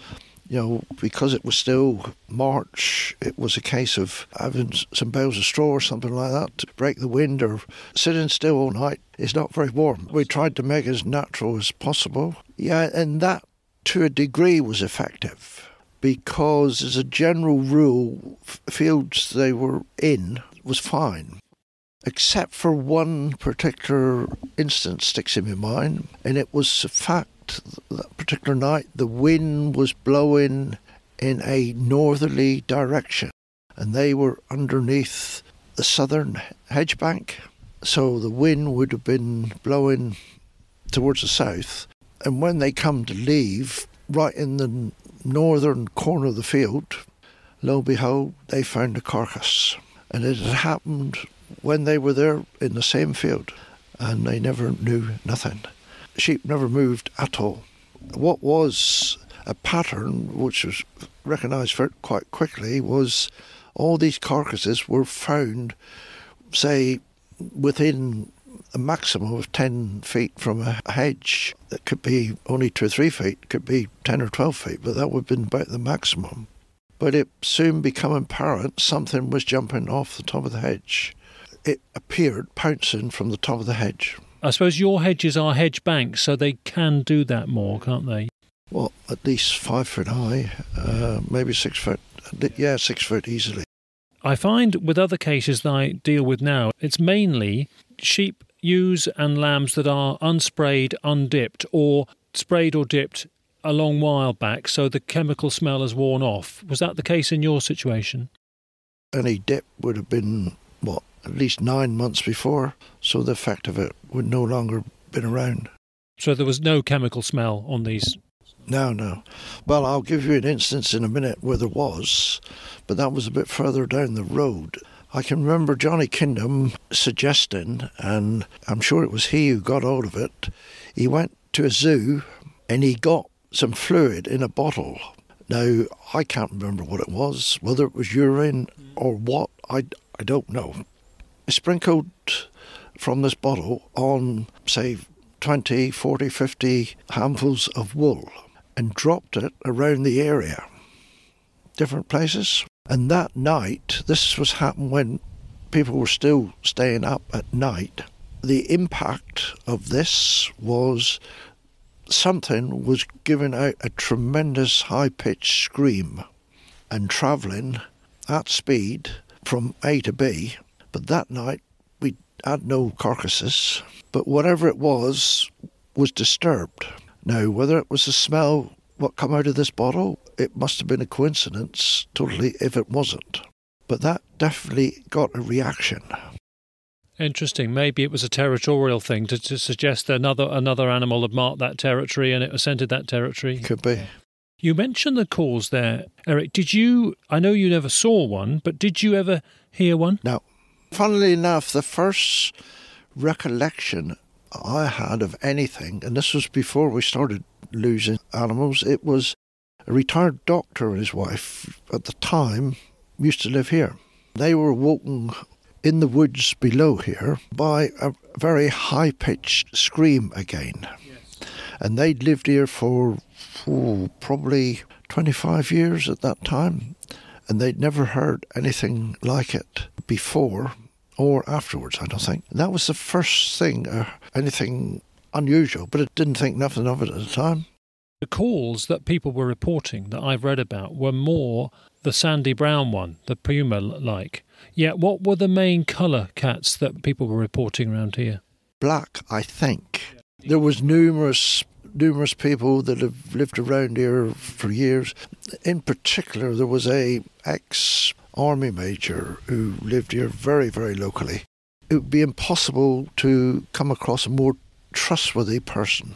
Because it was still March, it was a case of having some bales of straw or something like that to break the wind, or sitting still all night is not very warm. We tried to make it as natural as possible. Yeah, and that to a degree was effective, because as a general rule, fields they were in was fine. Except for one particular instance sticks in my mind, and it was the fact that particular night the wind was blowing in a northerly direction, and they were underneath the southern hedge bank, so the wind would have been blowing towards the south, and when they come to leave, right in the northern corner of the field, lo and behold, they found a carcass, and it had happened when they were there in the same field, and they never knew nothing. Sheep never moved at all. What was a pattern, which was recognised quite quickly, was all these carcasses were found, say, within a maximum of 10 feet from a hedge. That could be only 2 or 3 feet, could be 10 or 12 feet, but that would have been about the maximum. But it soon became apparent something was jumping off the top of the hedge. It appeared pouncing from the top of the hedge. I suppose your hedges are hedge banks, so they can do that more, can't they? Well, at least 5 foot high, maybe 6 foot. Yeah, 6 foot easily. I find with other cases that I deal with now, it's mainly sheep, ewes and lambs that are unsprayed, undipped, or sprayed or dipped a long while back, so the chemical smell has worn off. Was that the case in your situation? Any dip would have been, at least 9 months before, so the effect of it would no longer been around. So there was no chemical smell on these? No. Well, I'll give you an instance in a minute where there was, but that was a bit further down the road. I can remember Johnny Kingdom suggesting, and I'm sure it was he who got hold of it, he went to a zoo and he got some fluid in a bottle. Now, I can't remember what it was, whether it was urine or what, I don't know. Sprinkled from this bottle on, say, 20, 40, 50 handfuls of wool and dropped it around the area, different places. And that night, this was happening when people were still staying up at night, the impact of this was something was giving out a tremendous high-pitched scream and travelling at speed from A to B, but that night we had no carcasses, but whatever it was disturbed. Now, whether it was the smell what come out of this bottle, it must have been a coincidence totally if it wasn't. But that definitely got a reaction. Interesting. Maybe it was a territorial thing to suggest that another animal had marked that territory and it ascended that territory. Could be. You mentioned the calls there, Eric. I know you never saw one, but did you ever hear one? No. Funnily enough, the first recollection I had of anything, and this was before we started losing animals, it was a retired doctor and his wife at the time used to live here. They were woken in the woods below here by a very high-pitched scream again. Yes. And they'd lived here for probably 25 years at that time, and they'd never heard anything like it before or afterwards, I don't think. And that was the first thing, anything unusual, but I didn't think nothing of it at the time. The calls that people were reporting that I've read about were more the sandy brown one, the puma-like. Yet what were the main colour cats that people were reporting around here? Black, I think. There was numerous people that have lived around here for years. In particular, there was a ex-army major who lived here very, very locally. It would be impossible to come across a more trustworthy person.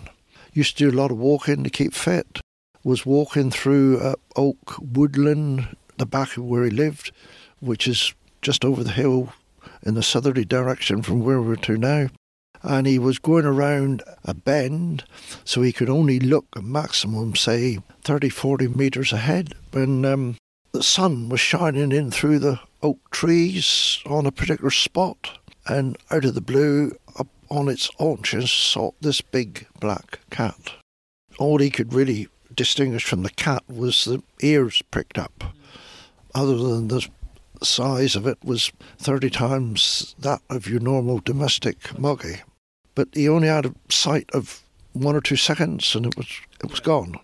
Used to do a lot of walking to keep fit. Was walking through oak woodland, the back of where he lived, which is just over the hill in the southerly direction from where we're to now. And he was going around a bend, so he could only look a maximum, say, 30, 40 metres ahead. When the sun was shining in through the oak trees on a particular spot, and out of the blue, up on its haunches, saw this big black cat. All he could really distinguish from the cat was the ears pricked up. Other than the size of it was 30 times that of your normal domestic muggy. But he only had a sight of 1 or 2 seconds and it was gone.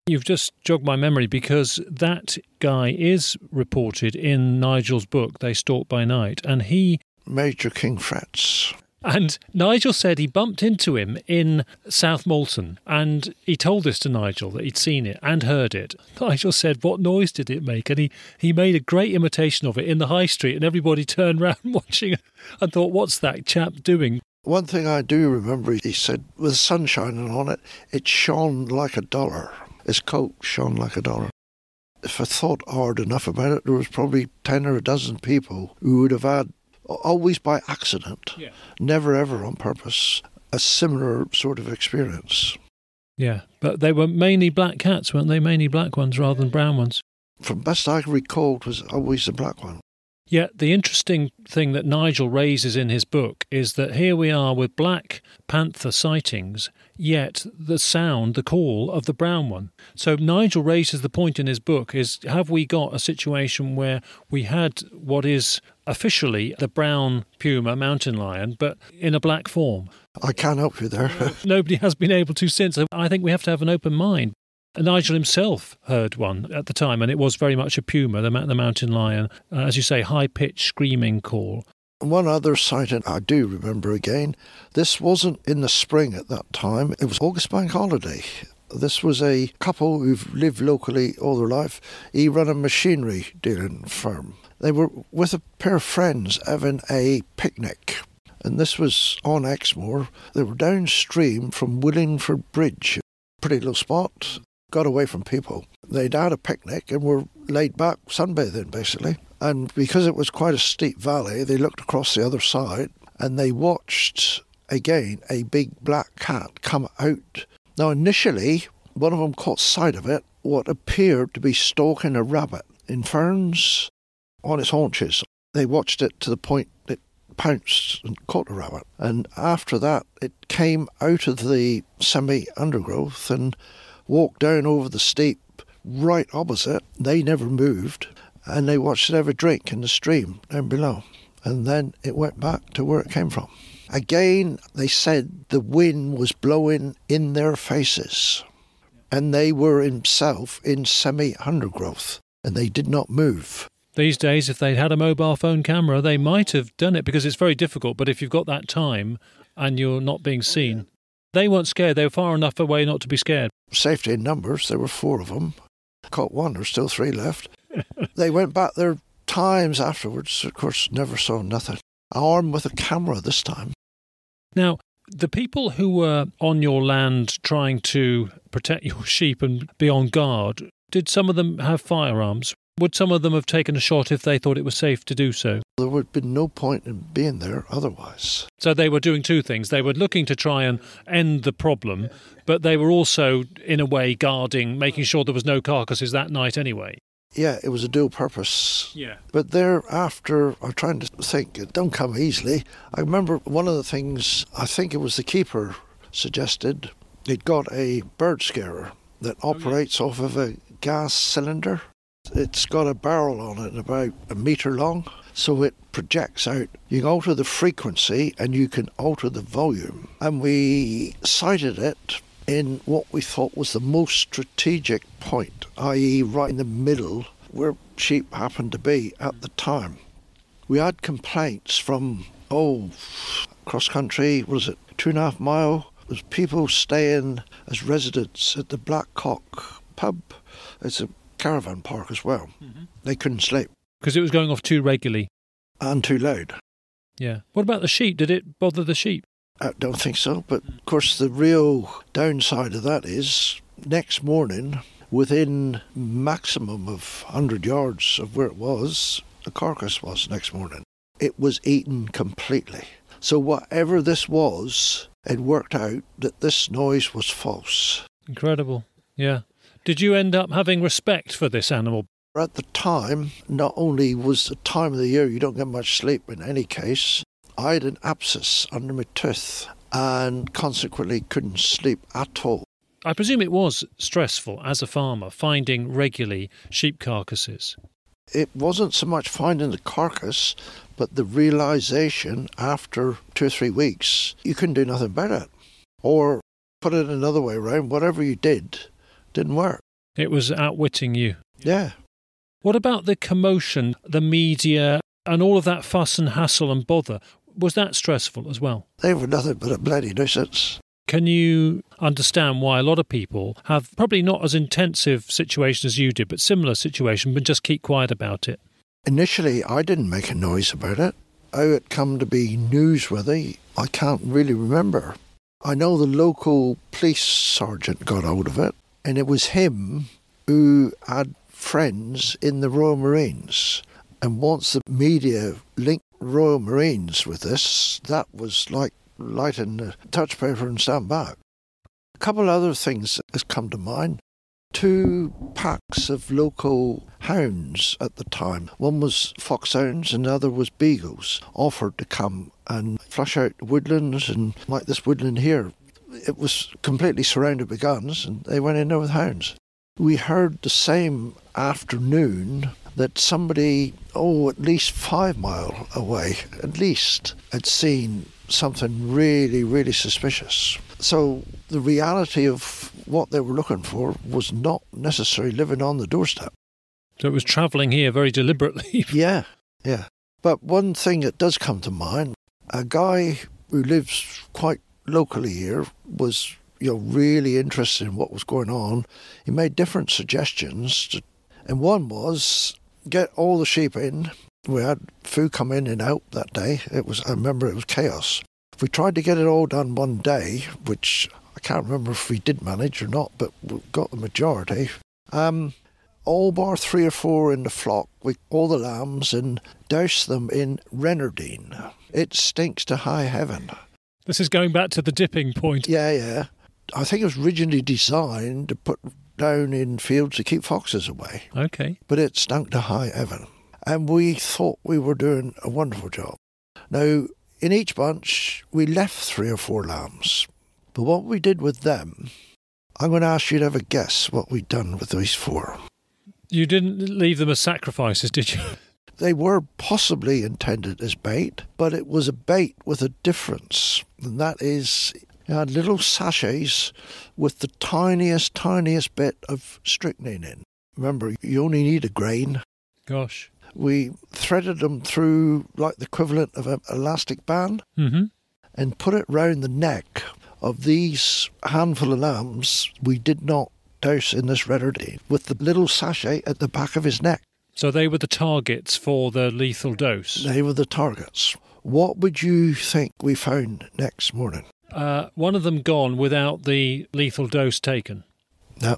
You've just jogged my memory because that guy is reported in Nigel's book, They Stalk by Night, and he... Major King Frets. And Nigel said he bumped into him in South Molton, and he told this to Nigel that he'd seen it and heard it. Nigel said, what noise did it make? And he made a great imitation of it in the high street, and everybody turned round watching and thought, what's that chap doing? One thing I do remember, he said, with the sun shining on it, it shone like $1. His coat shone like $1. If I thought hard enough about it, there was probably 10 or a dozen people who would have had, always by accident, never ever on purpose, a similar sort of experience. Yeah, but they were mainly black cats, weren't they? Mainly black ones rather than brown ones. From best I can recall, it was always the black one. Yet the interesting thing that Nigel raises in his book is that here we are with black panther sightings, yet the sound, the call of the brown one. So Nigel raises the point in his book is, have we got a situation where we had what is officially the brown puma mountain lion, but in a black form? I can't help you there. Nobody has been able to since. I think we have to have an open mind. Nigel himself heard one at the time, and it was very much a puma, the mountain lion, as you say, high-pitched screaming call. One other sighting I do remember again, this wasn't in the spring at that time, it was August Bank holiday. This was a couple who've lived locally all their life. He ran a machinery dealing firm. They were with a pair of friends having a picnic, and this was on Exmoor. They were downstream from Willingford Bridge, pretty little spot. Got away from people. They'd had a picnic and were laid back sunbathing, basically. And because it was quite a steep valley, they looked across the other side and they watched, again, a big black cat come out. Now, initially, one of them caught sight of it, what appeared to be stalking a rabbit in ferns on its haunches. They watched it to the point it pounced and caught the rabbit. And after that, it came out of the semi-undergrowth and walked down over the steep right opposite. They never moved, and they watched it have a drink in the stream down below. And then it went back to where it came from. Again, they said the wind was blowing in their faces, and they were himself in semi-undergrowth, and they did not move. These days, if they'd had a mobile phone camera, they might have done it, because it's very difficult. But if you've got that time and you're not being seen, they weren't scared. They were far enough away not to be scared. Safety in numbers, there were 4 of them. Caught 1, there's still 3 left. They went back their times afterwards, of course, never saw nothing. Armed with a camera this time. Now, the people who were on your land trying to protect your sheep and be on guard, did some of them have firearms? Would some of them have taken a shot if they thought it was safe to do so? There would have been no point in being there otherwise. So they were doing 2 things. They were looking to try and end the problem, but they were also, in a way, guarding, making sure there was no carcasses that night anyway. Yeah, it was a dual purpose. Yeah. But thereafter, I'm trying to think, it don't come easily. I remember one of the things, I think it was the keeper suggested, it got a bird scarer that operates off of a gas cylinder. It's got a barrel on it about a metre long, so it projects out. You can alter the frequency and you can alter the volume. And we sighted it in what we thought was the most strategic point, i.e. right in the middle where sheep happened to be at the time. We had complaints from, cross country, was it 2.5 mile? There was people staying as residents at the Black Cock pub. It's a caravan park as well. Mm-hmm. They couldn't sleep. Because it was going off too regularly. And too loud. Yeah. What about the sheep? Did it bother the sheep? I don't think so, but of course the real downside of that is next morning, within maximum of 100 yards of where it was, the carcass was next morning. It was eaten completely. So whatever this was, it worked out that this noise was false. Incredible, yeah. Did you end up having respect for this animal? At the time, not only was the time of the year you don't get much sleep in any case, I had an abscess under my tooth and consequently couldn't sleep at all. I presume it was stressful as a farmer, finding regularly sheep carcasses. It wasn't so much finding the carcass, but the realisation after 2 or 3 weeks you couldn't do nothing about it. Or, put it another way around, whatever you did didn't work. It was outwitting you. Yeah. What about the commotion, the media, and all of that fuss and hassle and bother? Was that stressful as well? They were nothing but a bloody nuisance. Can you understand why a lot of people have probably not as intensive situation as you did, but similar situation, but just keep quiet about it? Initially, I didn't make a noise about it. How it come to be newsworthy, I can't really remember. I know the local police sergeant got hold of it, and it was him who had friends in the Royal Marines. And once the media linked Royal Marines with this, that was like lighting the touch paper and stand back. A couple of other things that has come to mind. 2 packs of local hounds at the time. One was foxhounds and the other was beagles, offered to come and flush out the woodlands, and like this woodland here, it was completely surrounded with guns and they went in there with hounds. We heard the same afternoon that somebody, at least 5 mile away, at least, had seen something really, really suspicious. So the reality of what they were looking for was not necessarily living on the doorstep. So it was travelling here very deliberately. Yeah. But one thing that does come to mind, a guy who lives quite locally here was really interested in what was going on. He made different suggestions, and one was get all the sheep in. We had food come in and out that day. I remember it was chaos. We tried to get it all done one day, which I can't remember if we did manage or not, but we got the majority. All bar 3 or 4 in the flock, with all the lambs, and douse them in renardine. It stinks to high heaven. This is going back to the dipping point. Yeah. I think it was originally designed to put down in fields to keep foxes away. Okay. But it stunk to high heaven. And we thought we were doing a wonderful job. Now, in each bunch, we left 3 or 4 lambs. But what we did with them, I'm going to ask you to have a guess what we'd done with these 4. You didn't leave them as sacrifices, did you? They were possibly intended as bait, but it was a bait with a difference. And that is, you had little sachets with the tiniest bit of strychnine in. Remember, you only need a grain. Gosh. We threaded them through like the equivalent of an elastic band and put it round the neck of these handful of lambs we did not douse in this Renardine with the little sachet at the back of his neck. So they were the targets for the lethal dose? They were the targets. What would you think we found next morning? One of them gone without the lethal dose taken. No.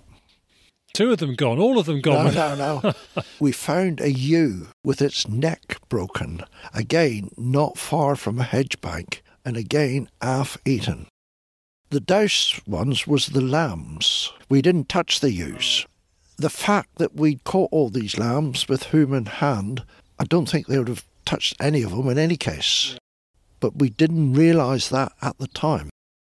Two of them gone, all of them gone. No. We found a ewe with its neck broken, again not far from a hedge bank, and again half eaten. The douse ones was the lambs. We didn't touch the ewes. The fact that we'd caught all these lambs with human hand, I don't think they would have touched any of them in any case. But we didn't realise that at the time.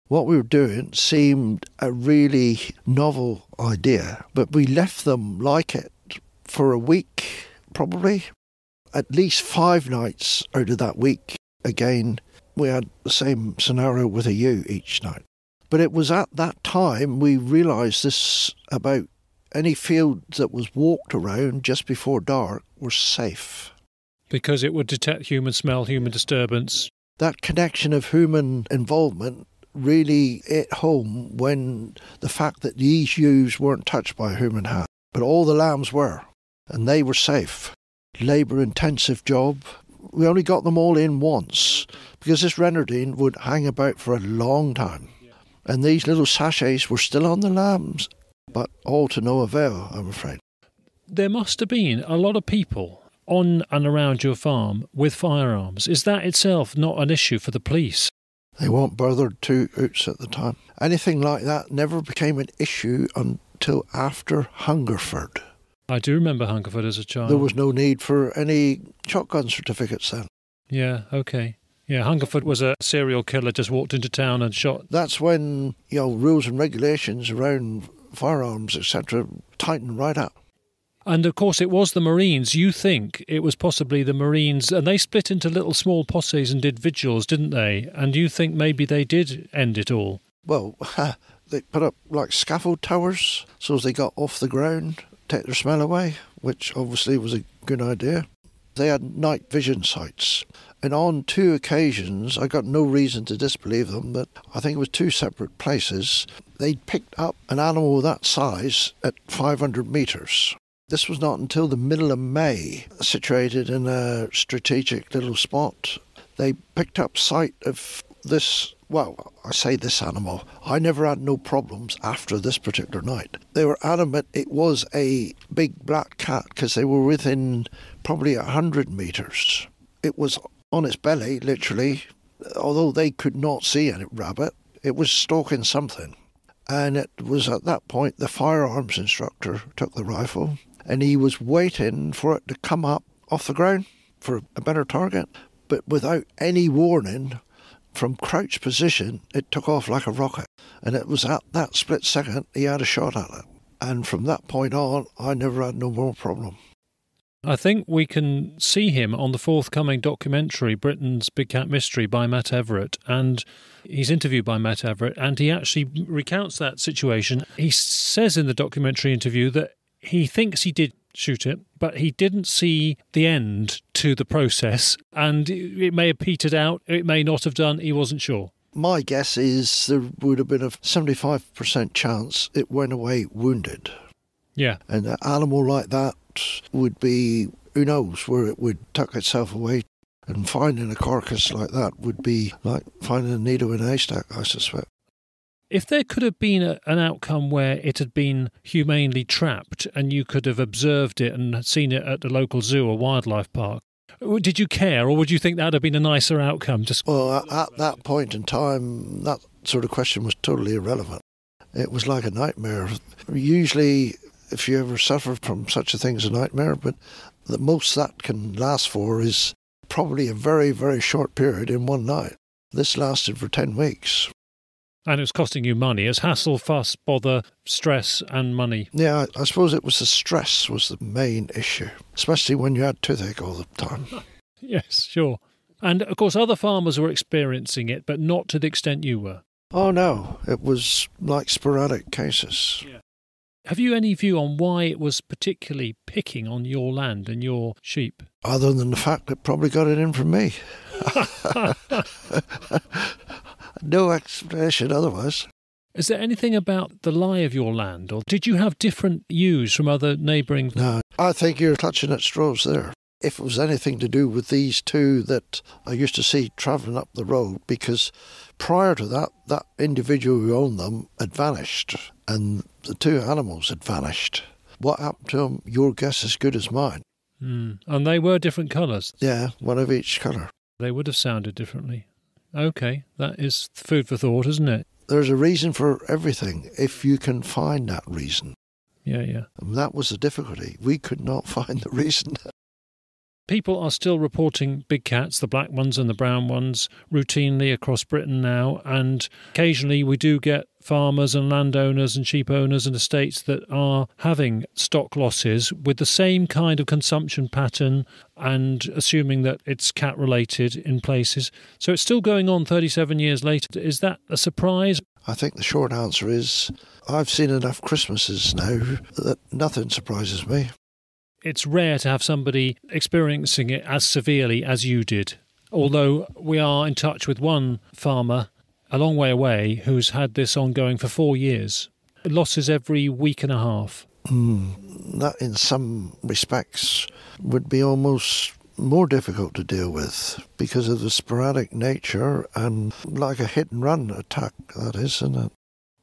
What we were doing seemed a really novel idea, but we left them like it for a week, probably. At least 5 nights out of that week. Again, we had the same scenario with a ewe each night. But it was at that time we realised this about any field that was walked around just before dark were safe. Because it would detect human smell, human disturbance. That connection of human involvement really hit home when the fact that these ewes weren't touched by a human hand, but all the lambs were, and they were safe. Labour-intensive job. We only got them all in once, because this Renardine would hang about for a long time. And these little sachets were still on the lambs, but all to no avail, I'm afraid. There must have been a lot of people on and around your farm with firearms. Is that itself not an issue for the police? They weren't bothered two outs at the time. Anything like that never became an issue until after Hungerford. I do remember Hungerford as a child. There was no need for any shotgun certificates then. Yeah, okay. Yeah, Hungerford was a serial killer, just walked into town and shot. That's when, rules and regulations around firearms, etc., tightened right up. And of course it was the Marines. You think it was possibly the Marines, and they split into little small posses and did vigils, didn't they? And you think maybe they did end it all? Well, they put up like scaffold towers so as they got off the ground, take their smell away, which obviously was a good idea. They had night vision sights. And on 2 occasions, I got no reason to disbelieve them, but I think it was 2 separate places, they'd picked up an animal that size at 500 metres. This was not until the middle of May, situated in a strategic little spot. They picked up sight of this, well, I say this animal. I never had no problems after this particular night. They were adamant it was a big black cat because they were within probably 100 metres. It was on its belly, literally, although they could not see any rabbit. It was stalking something. And it was at that point the firearms instructor took the rifle and he was waiting for it to come up off the ground for a better target. But without any warning, from crouch position, it took off like a rocket. And it was at that split second he had a shot at it. And from that point on, I never had no more problem. I think we can see him on the forthcoming documentary, Britain's Big Cat Mystery, by Matt Everett. And he's interviewed by Matt Everett, and he actually recounts that situation. He says in the documentary interview that he thinks he did shoot it, but he didn't see the end to the process, and it may have petered out, it may not have done, he wasn't sure. My guess is there would have been a 75% chance it went away wounded. Yeah. And an animal like that would be, who knows where it would tuck itself away. And finding a carcass like that would be like finding a needle in a haystack, I suspect. If there could have been an outcome where it had been humanely trapped and you could have observed it and seen it at the local zoo or wildlife park, did you care, or would you think that would have been a nicer outcome? Well, at that point in time, that sort of question was totally irrelevant. It was like a nightmare. Usually, if you ever suffer from such a thing as a nightmare, but the most that can last for is probably a very, very short period in one night. This lasted for 10 weeks. And it was costing you money. It's hassle, fuss, bother, stress and money. Yeah, I suppose it was the stress was the main issue, especially when you had toothache all the time. Yes, sure. And, of course, other farmers were experiencing it, but not to the extent you were. Oh, no. It was like sporadic cases. Yeah. Have you any view on why it was particularly picking on your land and your sheep? Other than the fact it probably got it in from me. No explanation otherwise. Is there anything about the lie of your land, or did you have different views from other neighbouring? No, I think you're clutching at straws there. If it was anything to do with these two that I used to see travelling up the road, because prior to that, that individual who owned them had vanished, and the two animals had vanished. What happened to them, your guess is as good as mine. And they were different colours? Yeah, one of each colour. They would have sounded differently. OK, that is food for thought, isn't it? There's a reason for everything, if you can find that reason. Yeah. And that was the difficulty. We could not find the reason. People are still reporting big cats, the black ones and the brown ones, routinely across Britain now, and occasionally we do get farmers and landowners and sheep owners and estates that are having stock losses with the same kind of consumption pattern, and assuming that it's cat-related in places. So it's still going on 37 years later. Is that a surprise? I think the short answer is I've seen enough Christmases now that nothing surprises me. It's rare to have somebody experiencing it as severely as you did, although we are in touch with one farmer a long way away who's had this ongoing for 4 years. Losses every week and a half. That in some respects would be almost more difficult to deal with because of the sporadic nature and like a hit-and-run attack, that is, isn't it?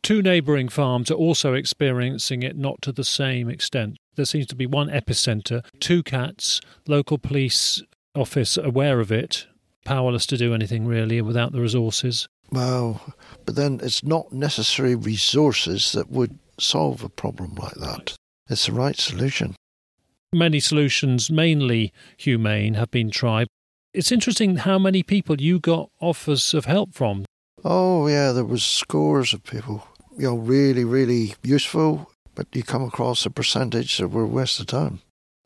2 neighbouring farms are also experiencing it, not to the same extent. There seems to be one epicentre, 2 cats, local police office aware of it, powerless to do anything really without the resources. Well, but then it's not necessarily resources that would solve a problem like that. It's the right solution. Many solutions, mainly humane, have been tried. It's interesting how many people you got offers of help from. Oh, yeah, there was scores of people, really, really useful, but you come across a percentage that were a waste of time.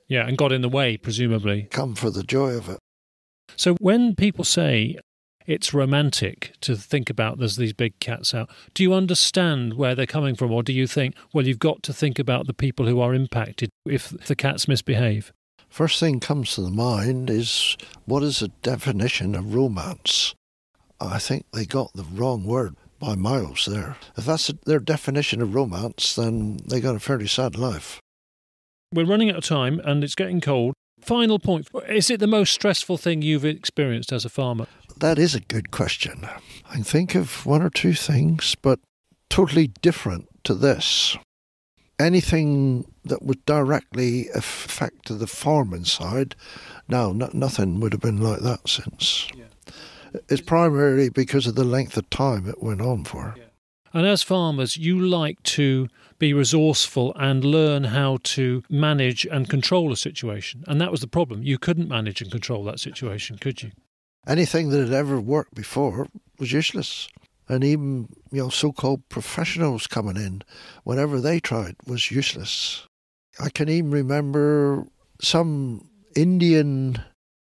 Yeah, and got in the way, presumably. Come for the joy of it. So when people say it's romantic to think about there's these big cats out, do you understand where they're coming from, or do you think, well, you've got to think about the people who are impacted if the cats misbehave? First thing comes to the mind is, what is the definition of romance? I think they got the wrong word by miles there. If that's their definition of romance, then they got a fairly sad life. We're running out of time and it's getting cold. Final point. Is it the most stressful thing you've experienced as a farmer? That is a good question. I can think of 1 or 2 things, but totally different to this. Anything that would directly affect the farming side, no, nothing would have been like that since. Yeah. It's primarily because of the length of time it went on for. Yeah. And as farmers, you like to be resourceful and learn how to manage and control a situation. And that was the problem. You couldn't manage and control that situation, could you? Anything that had ever worked before was useless. And even, so-called professionals coming in, whenever they tried, was useless. I can even remember some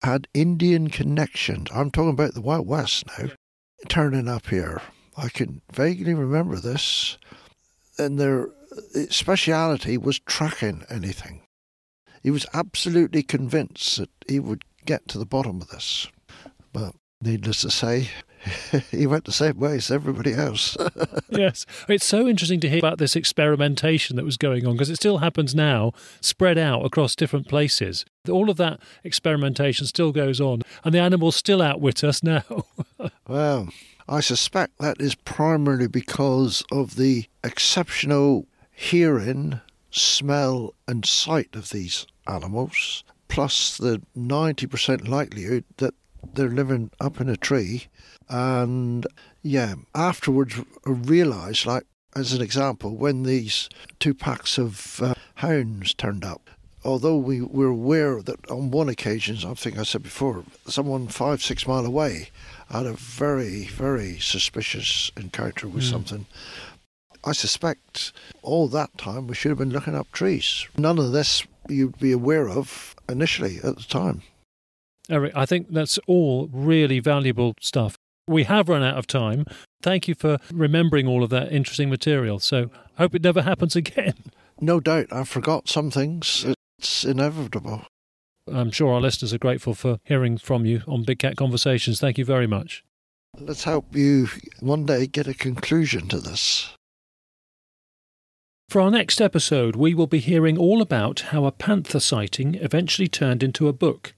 had Indian connections. I'm talking about the Wild West now, turning up here. I can vaguely remember this. And their speciality was tracking anything. He was absolutely convinced that he would get to the bottom of this. But needless to say, he went the same way as everybody else. Yes. It's so interesting to hear about this experimentation that was going on, because it still happens now, spread out across different places. All of that experimentation still goes on, and the animals still outwit us now. Well, I suspect that is primarily because of the exceptional hearing, smell and sight of these animals, plus the 90% likelihood that they're living up in a tree. And afterwards I realised, like as an example, when these 2 packs of hounds turned up, although we were aware that on one occasion, I think I said before, someone 5-6 miles away had a very, very suspicious encounter with something. I suspect all that time we should have been looking up trees. None of this you'd be aware of initially at the time. Eric, I think that's all really valuable stuff. We have run out of time. Thank you for remembering all of that interesting material. So hope it never happens again. No doubt I forgot some things. It's inevitable. I'm sure our listeners are grateful for hearing from you on Big Cat Conversations. Thank you very much. Let's help you one day get a conclusion to this. For our next episode, we will be hearing all about how a panther sighting eventually turned into a book.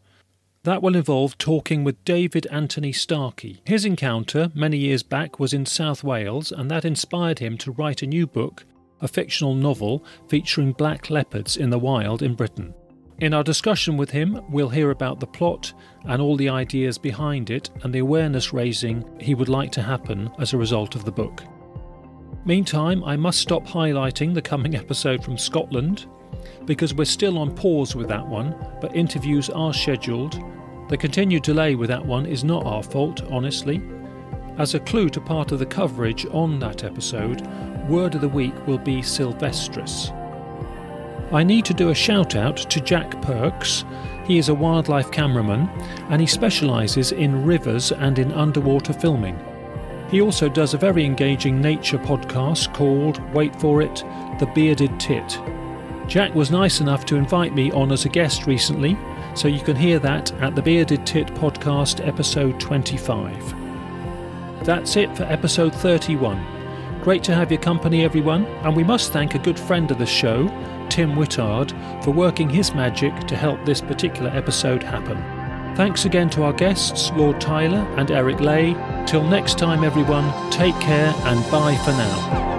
That will involve talking with David Anthony Starkey. His encounter many years back was in South Wales, and that inspired him to write a new book, a fictional novel featuring black leopards in the wild in Britain. In our discussion with him, we'll hear about the plot and all the ideas behind it and the awareness raising he would like to happen as a result of the book. Meantime, I must stop highlighting the coming episode from Scotland, because we're still on pause with that one, but interviews are scheduled. The continued delay with that one is not our fault, honestly. As a clue to part of the coverage on that episode, word of the week will be Sylvestris. I need to do a shout out to Jack Perks. He is a wildlife cameraman and he specialises in rivers and in underwater filming. He also does a very engaging nature podcast called, wait for it, The Bearded Tit. Jack was nice enough to invite me on as a guest recently, so you can hear that at the Bearded Tit podcast episode 25. That's it for episode 31. Great to have your company, everyone, and we must thank a good friend of the show, Tim Whittard, for working his magic to help this particular episode happen. Thanks again to our guests, Lord Tyler and Eric Ley. Till next time, everyone, take care and bye for now.